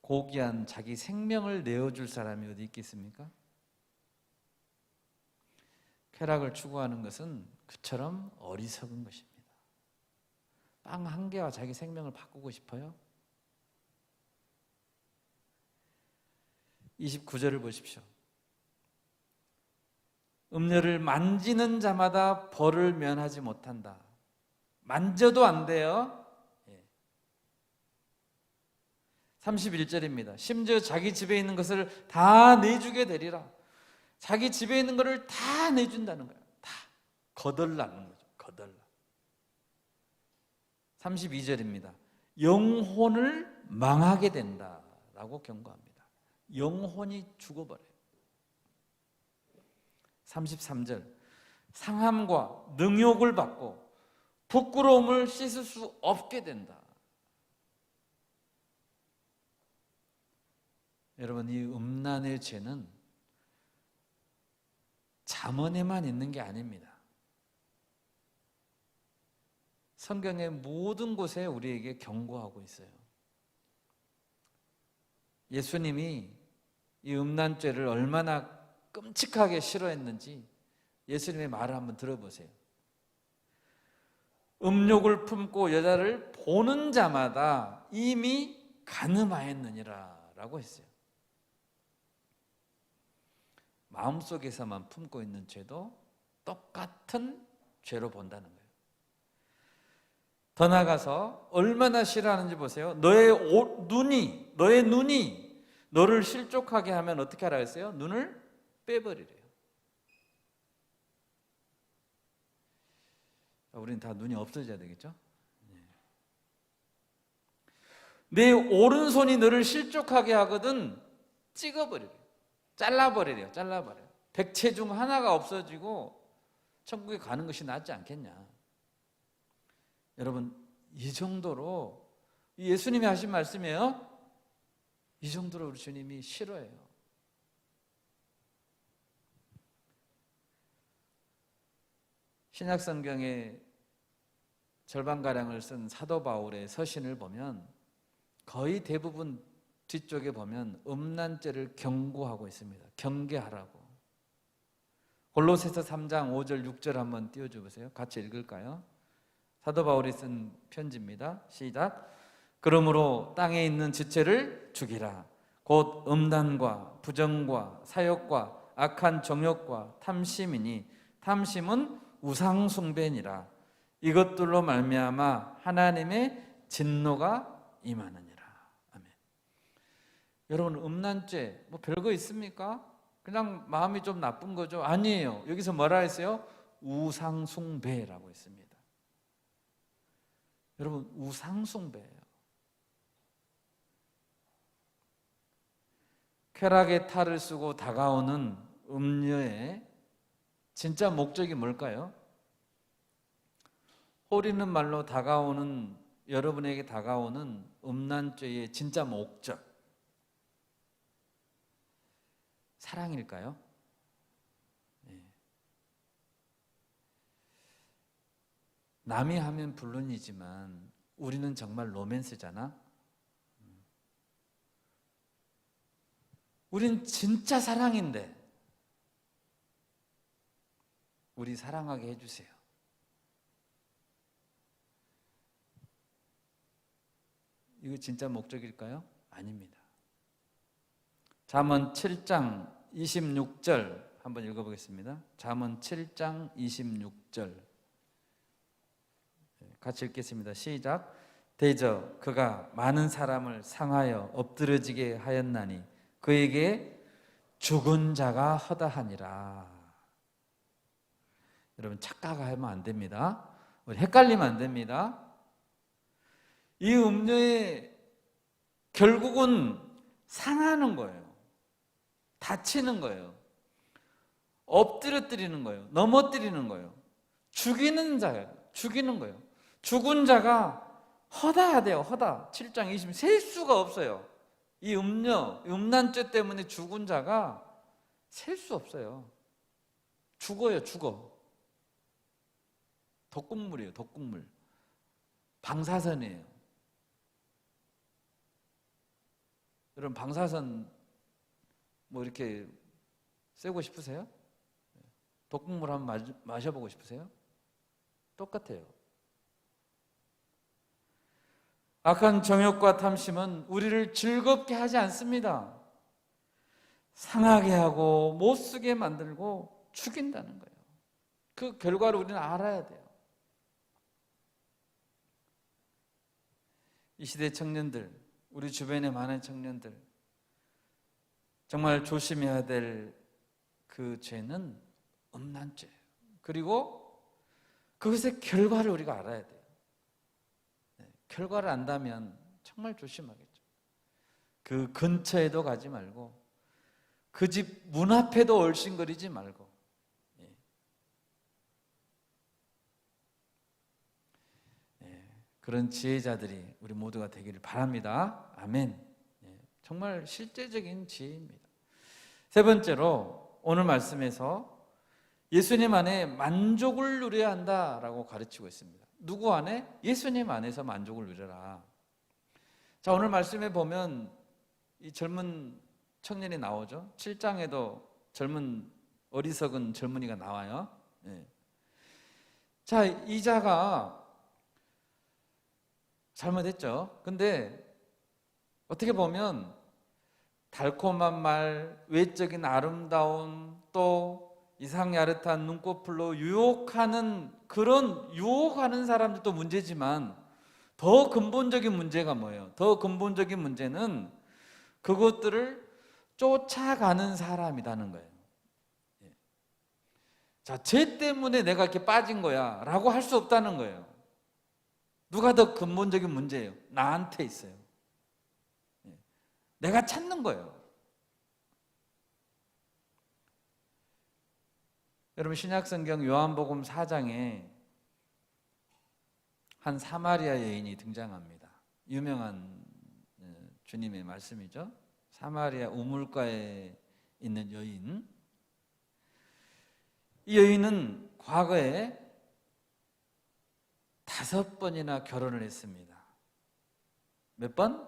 고귀한 자기 생명을 내어줄 사람이 어디 있겠습니까? 쾌락을 추구하는 것은 그처럼 어리석은 것입니다. 빵 한 개와 자기 생명을 바꾸고 싶어요? 29절을 보십시오. 음료를 만지는 자마다 벌을 면하지 못한다. 만져도 안 돼요. 31절입니다. 심지어 자기 집에 있는 것을 다 내주게 되리라. 자기 집에 있는 것을 다 내준다는 거예요. 다 거덜나는 거죠. 거덜나. 32절입니다. 영혼을 망하게 된다라고 경고합니다. 영혼이 죽어버려요. 33절. 상함과 능욕을 받고 부끄러움을 씻을 수 없게 된다. 여러분, 이 음란의 죄는 잠언에만 있는 게 아닙니다. 성경의 모든 곳에 우리에게 경고하고 있어요. 예수님이 이 음란죄를 얼마나 끔찍하게 싫어했는지 예수님의 말을 한번 들어보세요. 음욕을 품고 여자를 보는 자마다 이미 간음하였느니라 라고 했어요. 마음속에서만 품고 있는 죄도 똑같은 죄로 본다는 거예요. 더 나아가서 얼마나 싫어하는지 보세요. 너의 눈이 너를 실족하게 하면 어떻게 하라 했어요? 눈을 빼버리래요. 우리는 다 눈이 없어져야 되겠죠? 내 오른손이 너를 실족하게 하거든 찍어버리래요. 잘라버리래요. 백체 중 하나가 없어지고 천국에 가는 것이 낫지 않겠냐. 여러분, 이 정도로 예수님이 하신 말씀이에요. 이 정도로 우리 주님이 싫어해요. 신약성경의 절반가량을 쓴 사도 바울의 서신을 보면 거의 대부분 뒤쪽에 보면 음란죄를 경고하고 있습니다. 경계하라고. 골로새서 3장 5절 6절 한번 띄워줘 보세요. 같이 읽을까요? 사도 바울이 쓴 편지입니다. 시작. 그러므로 땅에 있는 지체를 죽이라. 곧 음란과 부정과 사욕과 악한 정욕과 탐심이니 탐심은 우상숭배니라. 이것들로 말미암아 하나님의 진노가 임하느니라. 아멘. 여러분, 음란죄 뭐 별거 있습니까? 그냥 마음이 좀 나쁜 거죠? 아니에요. 여기서 뭐라 했어요? 우상숭배라고 했습니다. 여러분, 우상숭배예요. 쾌락의 탈을 쓰고 다가오는 음녀의 진짜 목적이 뭘까요? 호리는 말로 다가오는, 여러분에게 다가오는 음란죄의 진짜 목적, 사랑일까요? 네. 남이 하면 불륜이지만 우리는 정말 로맨스잖아. 우린 진짜 사랑인데 우리 사랑하게 해주세요. 이거 진짜 목적일까요? 아닙니다. 잠언 7장 26절 한번 읽어보겠습니다. 잠언 7장 26절 같이 읽겠습니다. 시작. 대저 그가 많은 사람을 상하여 엎드러지게 하였나니 그에게 죽은 자가 허다하니라. 여러분, 착각하면 안 됩니다. 우리 헷갈리면 안 됩니다. 이 음녀의 결국은 상하는 거예요. 다치는 거예요. 엎드려뜨리는 거예요. 넘어뜨리는 거예요. 죽이는 자예요. 죽이는 거예요. 죽은 자가 허다하대요. 허다. 7장 20, 셀 수가 없어요. 이 음란죄 때문에 죽은 자가 셀 수 없어요. 죽어요. 죽어. 독극물이에요. 독극물. 방사선이에요. 여러분, 방사선 뭐 이렇게 쐬고 싶으세요? 독극물 한번 마셔보고 싶으세요? 똑같아요. 악한 정욕과 탐심은 우리를 즐겁게 하지 않습니다. 상하게 하고 못쓰게 만들고 죽인다는 거예요. 그 결과를 우리는 알아야 돼요. 이 시대 청년들, 우리 주변에 많은 청년들, 정말 조심해야 될 그 죄는 음란죄예요. 그리고 그것의 결과를 우리가 알아야 돼요. 결과를 안다면 정말 조심하겠죠. 그 근처에도 가지 말고 그 집 문 앞에도 얼씬거리지 말고 그런 지혜자들이 우리 모두가 되기를 바랍니다. 아멘. 정말 실제적인 지혜입니다. 세 번째로 오늘 말씀에서 예수님 안에 만족을 누려야 한다라고 가르치고 있습니다. 누구 안에? 예수님 안에서 만족을 누려라. 자, 오늘 말씀에 보면 이 젊은 청년이 나오죠. 7장에도 젊은 어리석은 젊은이가 나와요. 자, 이 자가 잘못했죠. 근데 어떻게 보면 달콤한 말, 외적인 아름다움, 또 이상야릇한 눈꺼풀로 유혹하는 그런 유혹하는 사람들도 문제지만 더 근본적인 문제가 뭐예요? 더 근본적인 문제는 그것들을 쫓아가는 사람이라는 거예요. 자, 쟤 때문에 내가 이렇게 빠진 거야 라고 할 수 없다는 거예요. 누가 더 근본적인 문제예요? 나한테 있어요. 내가 찾는 거예요. 여러분, 신약성경 요한복음 4장에 한 사마리아 여인이 등장합니다. 유명한 주님의 말씀이죠. 사마리아 우물가에 있는 여인. 이 여인은 과거에 5번이나 결혼을 했습니다. 몇 번?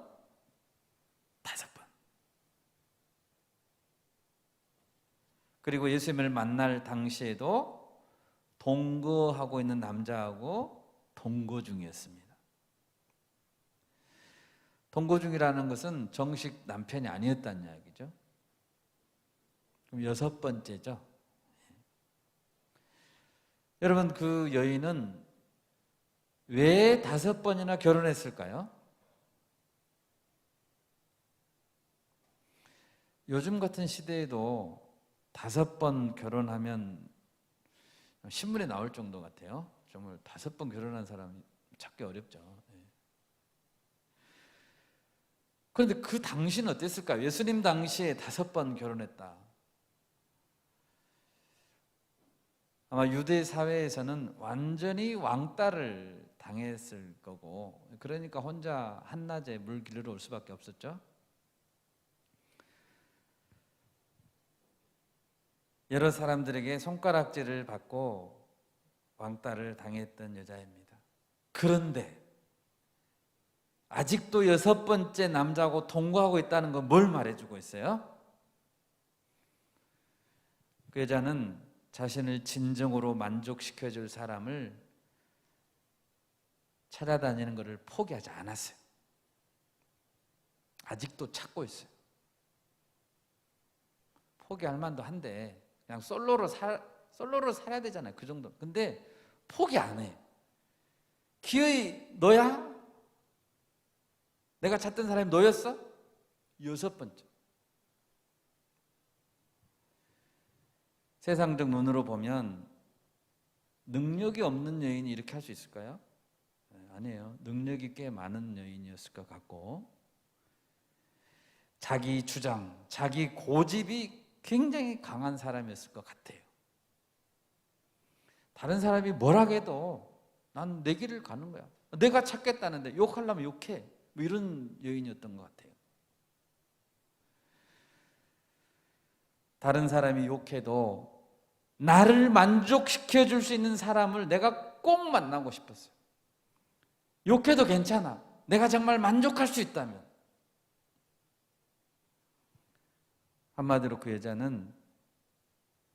5번. 그리고 예수님을 만날 당시에도 동거하고 있는 남자하고 동거 중이었습니다. 동거 중이라는 것은 정식 남편이 아니었다는 이야기죠. 그럼 6번째죠. 여러분, 그 여인은 왜 5번이나 결혼했을까요? 요즘 같은 시대에도 5번 결혼하면 신문에 나올 정도 같아요. 정말 5번 결혼한 사람 찾기 어렵죠. 그런데 그 당시는 어땠을까요? 예수님 당시에 5번 결혼했다. 아마 유대 사회에서는 완전히 왕따를 당했을 거고, 그러니까 혼자 한낮에 물 길러 올 수밖에 없었죠. 여러 사람들에게 손가락질을 받고 왕따를 당했던 여자입니다. 그런데 아직도 6번째 남자하고 동거하고 있다는 건 뭘 말해주고 있어요? 그 여자는 자신을 진정으로 만족시켜줄 사람을 찾아다니는 것을 포기하지 않았어요. 아직도 찾고 있어요. 포기할 만도 한데 그냥 솔로로 살아야 되잖아요. 그 정도. 근데 포기 안 해. 기어이 너야? 내가 찾던 사람이 너였어? 6번째. 세상적 눈으로 보면 능력이 없는 여인이 이렇게 할 수 있을까요? 아니에요. 능력이 꽤 많은 여인이었을 것 같고, 자기 주장, 자기 고집이 굉장히 강한 사람이었을 것 같아요. 다른 사람이 뭐라 해도 난 내 길을 가는 거야. 내가 찾겠다는데 욕하려면 욕해. 뭐 이런 여인이었던 것 같아요. 다른 사람이 욕해도 나를 만족시켜 줄 수 있는 사람을 내가 꼭 만나고 싶었어요. 욕해도 괜찮아. 내가 정말 만족할 수 있다면. 한마디로 그 여자는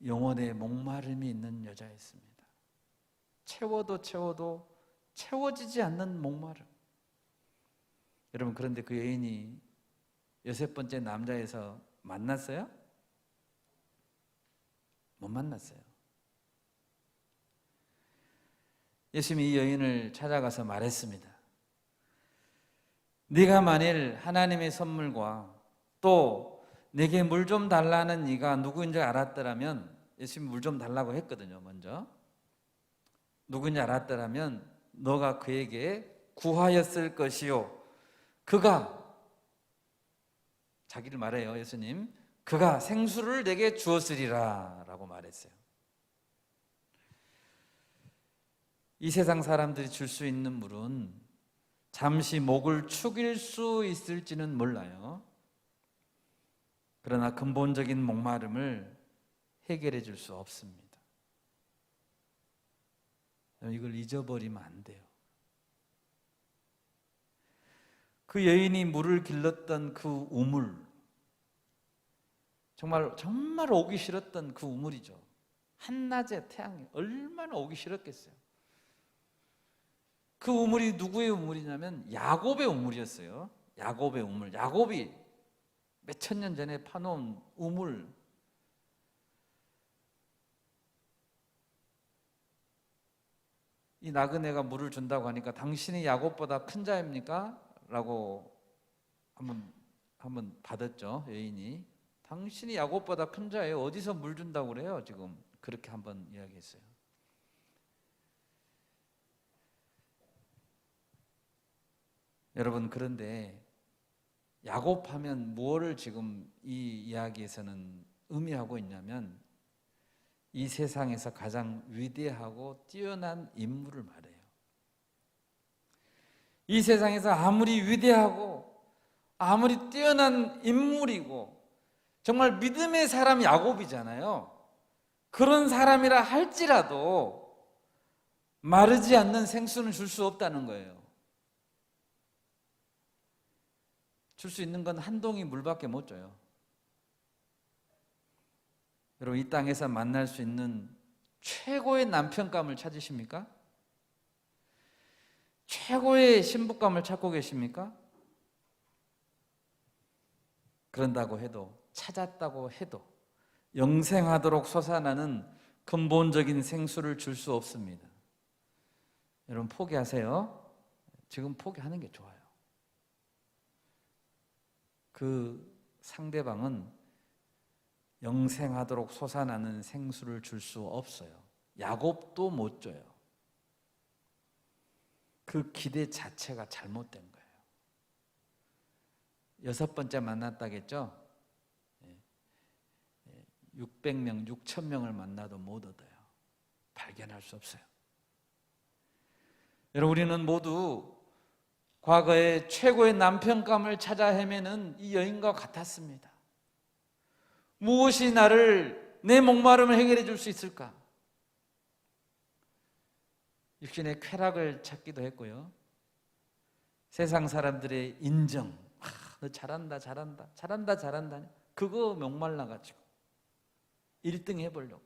영혼의 목마름이 있는 여자였습니다. 채워도 채워지지 않는 목마름. 여러분, 그런데 그 여인이 6번째 남자에서 만났어요? 못 만났어요. 예수님이 이 여인을 찾아가서 말했습니다. 네가 만일 하나님의 선물과 또 내게 물 좀 달라는 네가 누구인지 알았더라면, 예수님이 물 좀 달라고 했거든요. 먼저 누구인지 알았더라면 너가 그에게 구하였을 것이요, 그가, 자기를 말해요. 예수님, 그가 생수를 내게 주었으리라 라고 말했어요. 이 세상 사람들이 줄 수 있는 물은 잠시 목을 축일 수 있을지는 몰라요. 그러나 근본적인 목마름을 해결해 줄 수 없습니다. 이걸 잊어버리면 안 돼요. 그 여인이 물을 길렀던 그 우물, 정말 오기 싫었던 그 우물이죠. 한낮에 태양이 얼마나 오기 싫었겠어요. 그 우물이 누구의 우물이냐면 야곱의 우물이었어요. 야곱의 우물. 야곱이 몇천 년 전에 파놓은 우물. 이 나그네가 물을 준다고 하니까 당신이 야곱보다 큰 자입니까? 라고 한번 받았죠. 여인이. 당신이 야곱보다 큰 자예요. 어디서 물 준다고 그래요? 지금 그렇게 한번 이야기했어요. 여러분, 그런데 야곱하면 무엇을 지금 이 이야기에서는 의미하고 있냐면, 이 세상에서 가장 위대하고 뛰어난 인물을 말해요. 이 세상에서 아무리 위대하고 아무리 뛰어난 인물이고 정말 믿음의 사람 야곱이잖아요. 그런 사람이라 할지라도 마르지 않는 생수는 줄 수 없다는 거예요. 줄 수 있는 건 한 동이 물밖에 못 줘요. 여러분, 이 땅에서 만날 수 있는 최고의 남편감을 찾으십니까? 최고의 신부감을 찾고 계십니까? 그런다고 해도, 찾았다고 해도 영생하도록 솟아나는 근본적인 생수를 줄 수 없습니다. 여러분, 포기하세요. 지금 포기하는 게 좋아요. 그 상대방은 영생하도록 솟아나는 생수를 줄 수 없어요. 야곱도 못 줘요. 그 기대 자체가 잘못된 거예요. 6번째 만났다겠죠? 600명, 6,000명을 만나도 못 얻어요. 발견할 수 없어요. 여러분, 우리는 모두 과거에 최고의 남편감을 찾아 헤매는 이 여인과 같았습니다. 무엇이 내 목마름을 해결해 줄 수 있을까? 육신의 쾌락을 찾기도 했고요. 세상 사람들의 인정, 너 잘한다, 잘한다, 잘한다, 잘한다, 그거 목말라가지고 1등 해보려고.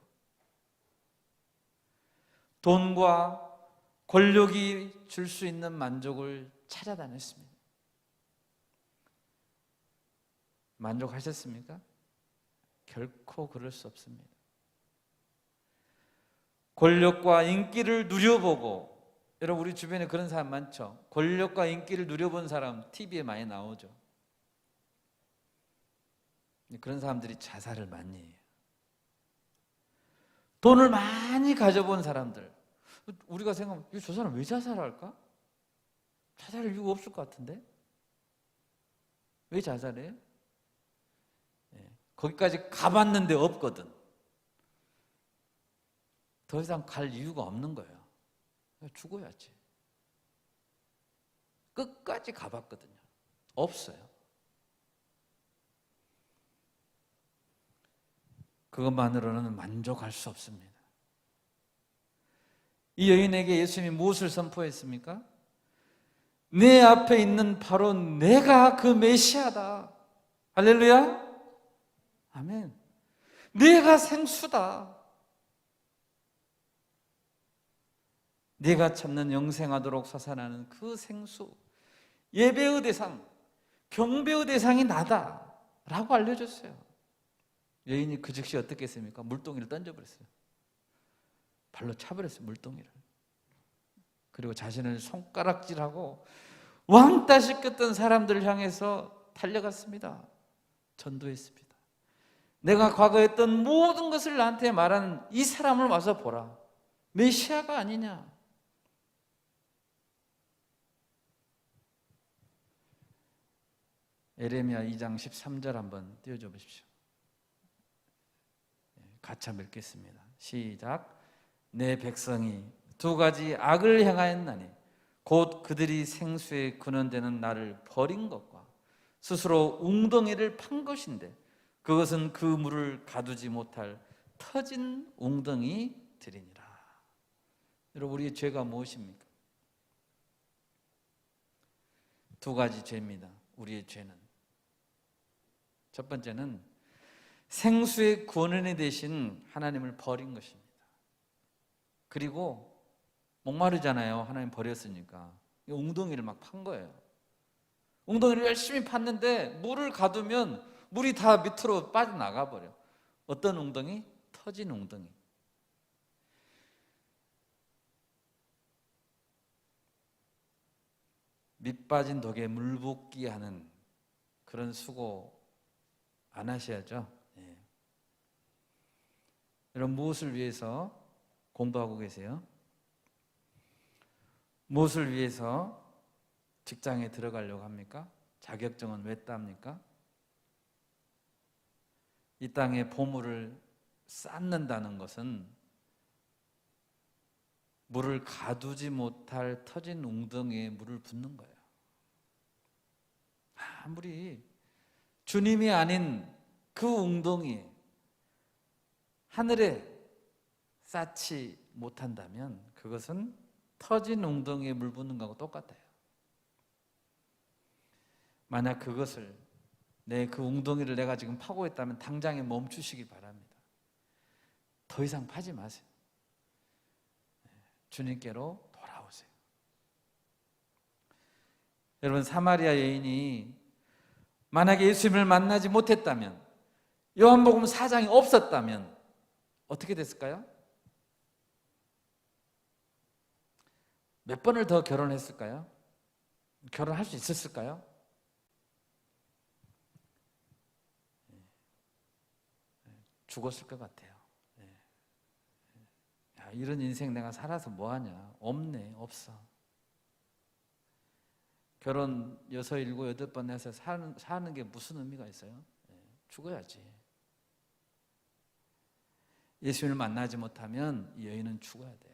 돈과 권력이 줄 수 있는 만족을 찾아다녔습니다. 만족하셨습니까? 결코 그럴 수 없습니다. 권력과 인기를 누려보고, 여러분, 우리 주변에 그런 사람 많죠? 권력과 인기를 누려본 사람 TV에 많이 나오죠. 그런 사람들이 자살을 많이 해요. 돈을 많이 가져본 사람들, 우리가 생각하면 저 사람 왜 자살할까? 자살할 이유가 없을 것 같은데? 왜 자살해요? 거기까지 가봤는데 없거든. 더 이상 갈 이유가 없는 거예요. 죽어야지. 끝까지 가봤거든요. 없어요. 그것만으로는 만족할 수 없습니다. 이 여인에게 예수님이 무엇을 선포했습니까? 내 앞에 있는 바로 내가 그 메시아다. 할렐루야. 아멘. 내가 생수다. 내가 찾는 영생하도록 솟아나는 그 생수, 예배의 대상, 경배의 대상이 나다 라고 알려줬어요. 여인이 그 즉시 어떻게 했습니까? 물동이를 던져버렸어요. 발로 차버렸어요, 물동이를. 그리고 자신을 손가락질하고 왕따 시켰던 사람들을 향해서 달려갔습니다. 전도했습니다. 내가 과거에 했던 모든 것을 나한테 말하는 이 사람을 와서 보라. 메시아가 아니냐. 에레미야 2장 13절 한번 띄워줘 보십시오. 같이 한번 읽겠습니다. 시작. 내 백성이 두 가지 악을 행하였나니 곧 그들이 생수에 근원되는 나를 버린 것과 스스로 웅덩이를 판 것인데 그것은 그 물을 가두지 못할 터진 웅덩이들이니라. 여러분, 우리의 죄가 무엇입니까? 두 가지 죄입니다. 우리의 죄는 첫 번째는 생수의 근원이 되신 하나님을 버린 것입니다. 그리고 목마르잖아요. 하나님 버렸으니까 웅덩이를 막 판 거예요. 웅덩이를 열심히 팠는데 물을 가두면 물이 다 밑으로 빠져나가 버려. 어떤 웅덩이? 터진 웅덩이. 밑 빠진 독에 물 붓기 하는 그런 수고 안 하셔야죠. 예. 여러분, 무엇을 위해서 공부하고 계세요? 무엇을 위해서 직장에 들어가려고 합니까? 자격증은 왜 땁니까? 이 땅에 보물을 쌓는다는 것은 물을 가두지 못할 터진 웅덩이에 물을 붓는 거예요. 아무리 주님이 아닌 그 웅덩이에 하늘에 쌓지 못한다면 그것은 터진 웅덩이에 물 붓는 거하고 똑같아요. 만약 그것을 그 웅덩이를 내가 지금 파고 있다면 당장에 멈추시기 바랍니다. 더 이상 파지 마세요. 주님께로 돌아오세요. 여러분, 사마리아 여인이 만약에 예수님을 만나지 못했다면, 요한복음 4장이 없었다면 어떻게 됐을까요? 몇 번을 더 결혼했을까요? 결혼할 수 있었을까요? 죽었을 것 같아요. 야, 이런 인생 내가 살아서 뭐하냐? 없네, 없어. 결혼 6, 7, 8번 해서 사는 게 무슨 의미가 있어요? 죽어야지. 예수님을 만나지 못하면 이 여인은 죽어야 돼요.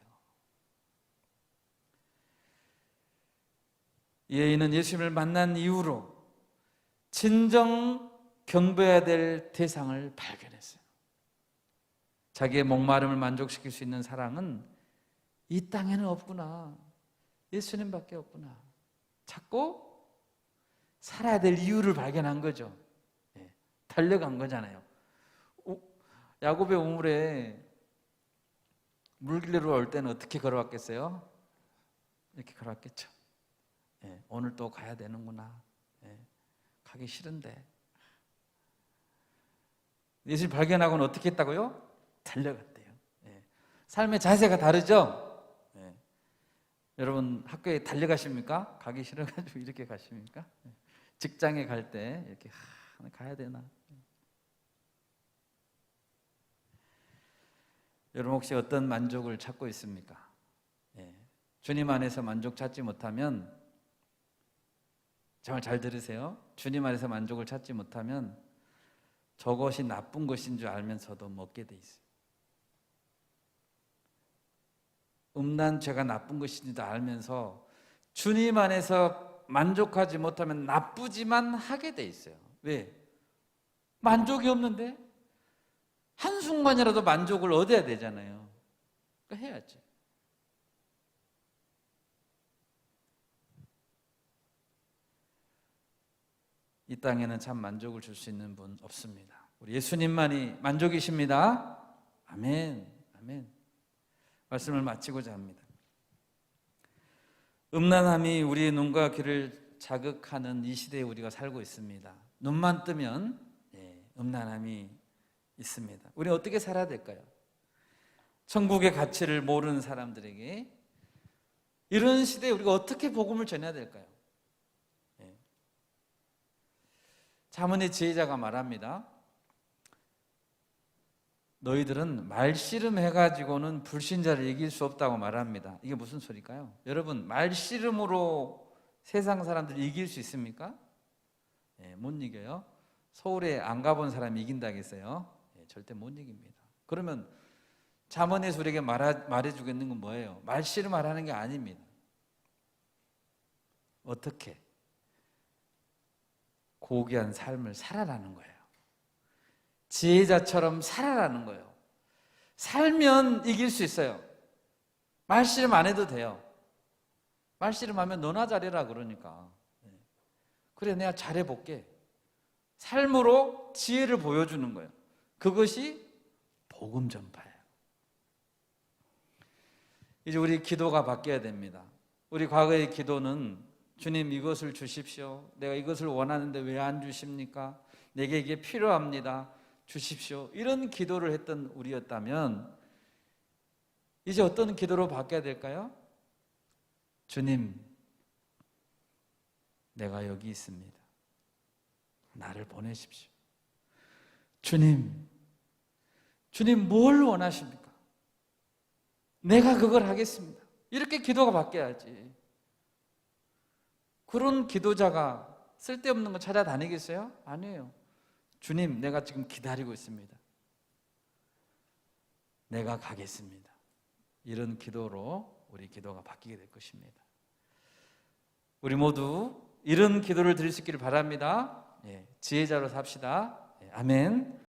이 여인은 예수님을 만난 이후로 진정 경배해야 될 대상을 발견했어요. 자기의 목마름을 만족시킬 수 있는 사랑은 이 땅에는 없구나. 예수님밖에 없구나. 찾고 살아야 될 이유를 발견한 거죠. 달려간 거잖아요. 야곱의 우물에 물길로 올 때는 어떻게 걸어왔겠어요? 이렇게 걸어왔겠죠. 오늘 또 가야 되는구나. 가기 싫은데. 예수를 발견하고는 어떻게 했다고요? 달려갔대요. 삶의 자세가 다르죠? 여러분, 학교에 달려가십니까? 가기 싫어가지고 이렇게 가십니까? 직장에 갈 때 이렇게 가야 되나? 여러분, 혹시 어떤 만족을 찾고 있습니까? 주님 안에서 만족 찾지 못하면, 정말 잘 들으세요. 주님 안에서 만족을 찾지 못하면 저것이 나쁜 것인 줄 알면서도 먹게 돼 있어요. 음란 죄가 나쁜 것인지도 알면서 주님 안에서 만족하지 못하면 나쁘지만 하게 돼 있어요. 왜? 만족이 없는데? 한순간이라도 만족을 얻어야 되잖아요. 그러니까 해야지. 이 땅에는 참 만족을 줄 수 있는 분 없습니다. 우리 예수님만이 만족이십니다. 아멘. 아멘. 말씀을 마치고자 합니다. 음란함이 우리의 눈과 귀를 자극하는 이 시대에 우리가 살고 있습니다. 눈만 뜨면 음란함이 있습니다. 우리 어떻게 살아야 될까요? 천국의 가치를 모르는 사람들에게 이런 시대에 우리가 어떻게 복음을 전해야 될까요? 잠언의 지혜자가 말합니다. 너희들은 말씨름 해가지고는 불신자를 이길 수 없다고 말합니다. 이게 무슨 소리일까요? 여러분, 말씨름으로 세상 사람들을 이길 수 있습니까? 못 이겨요. 서울에 안 가본 사람이 이긴다겠어요? 절대 못 이깁니다. 그러면 잠언에서 우리에게 말해주겠는 건 뭐예요? 말씨름 하라는 게 아닙니다. 어떻게? 고귀한 삶을 살아라는 거예요. 지혜자처럼 살아라는 거예요. 살면 이길 수 있어요. 말씨름 안 해도 돼요. 말씨름 하면 너나 잘해라 그러니까. 그래, 내가 잘해볼게. 삶으로 지혜를 보여주는 거예요. 그것이 복음 전파예요. 이제 우리 기도가 바뀌어야 됩니다. 우리 과거의 기도는 주님 이것을 주십시오. 내가 이것을 원하는데 왜 안 주십니까? 내게 이게 필요합니다. 주십시오. 이런 기도를 했던 우리였다면 이제 어떤 기도로 바뀌어야 될까요? 주님, 내가 여기 있습니다. 나를 보내십시오. 주님 뭘 원하십니까? 내가 그걸 하겠습니다. 이렇게 기도가 바뀌어야지. 그런 기도자가 쓸데없는 거 찾아다니겠어요? 아니에요. 주님, 내가 지금 기다리고 있습니다. 내가 가겠습니다. 이런 기도로 우리 기도가 바뀌게 될 것입니다. 우리 모두 이런 기도를 드릴 수 있기를 바랍니다. 지혜자로 삽시다. 아멘.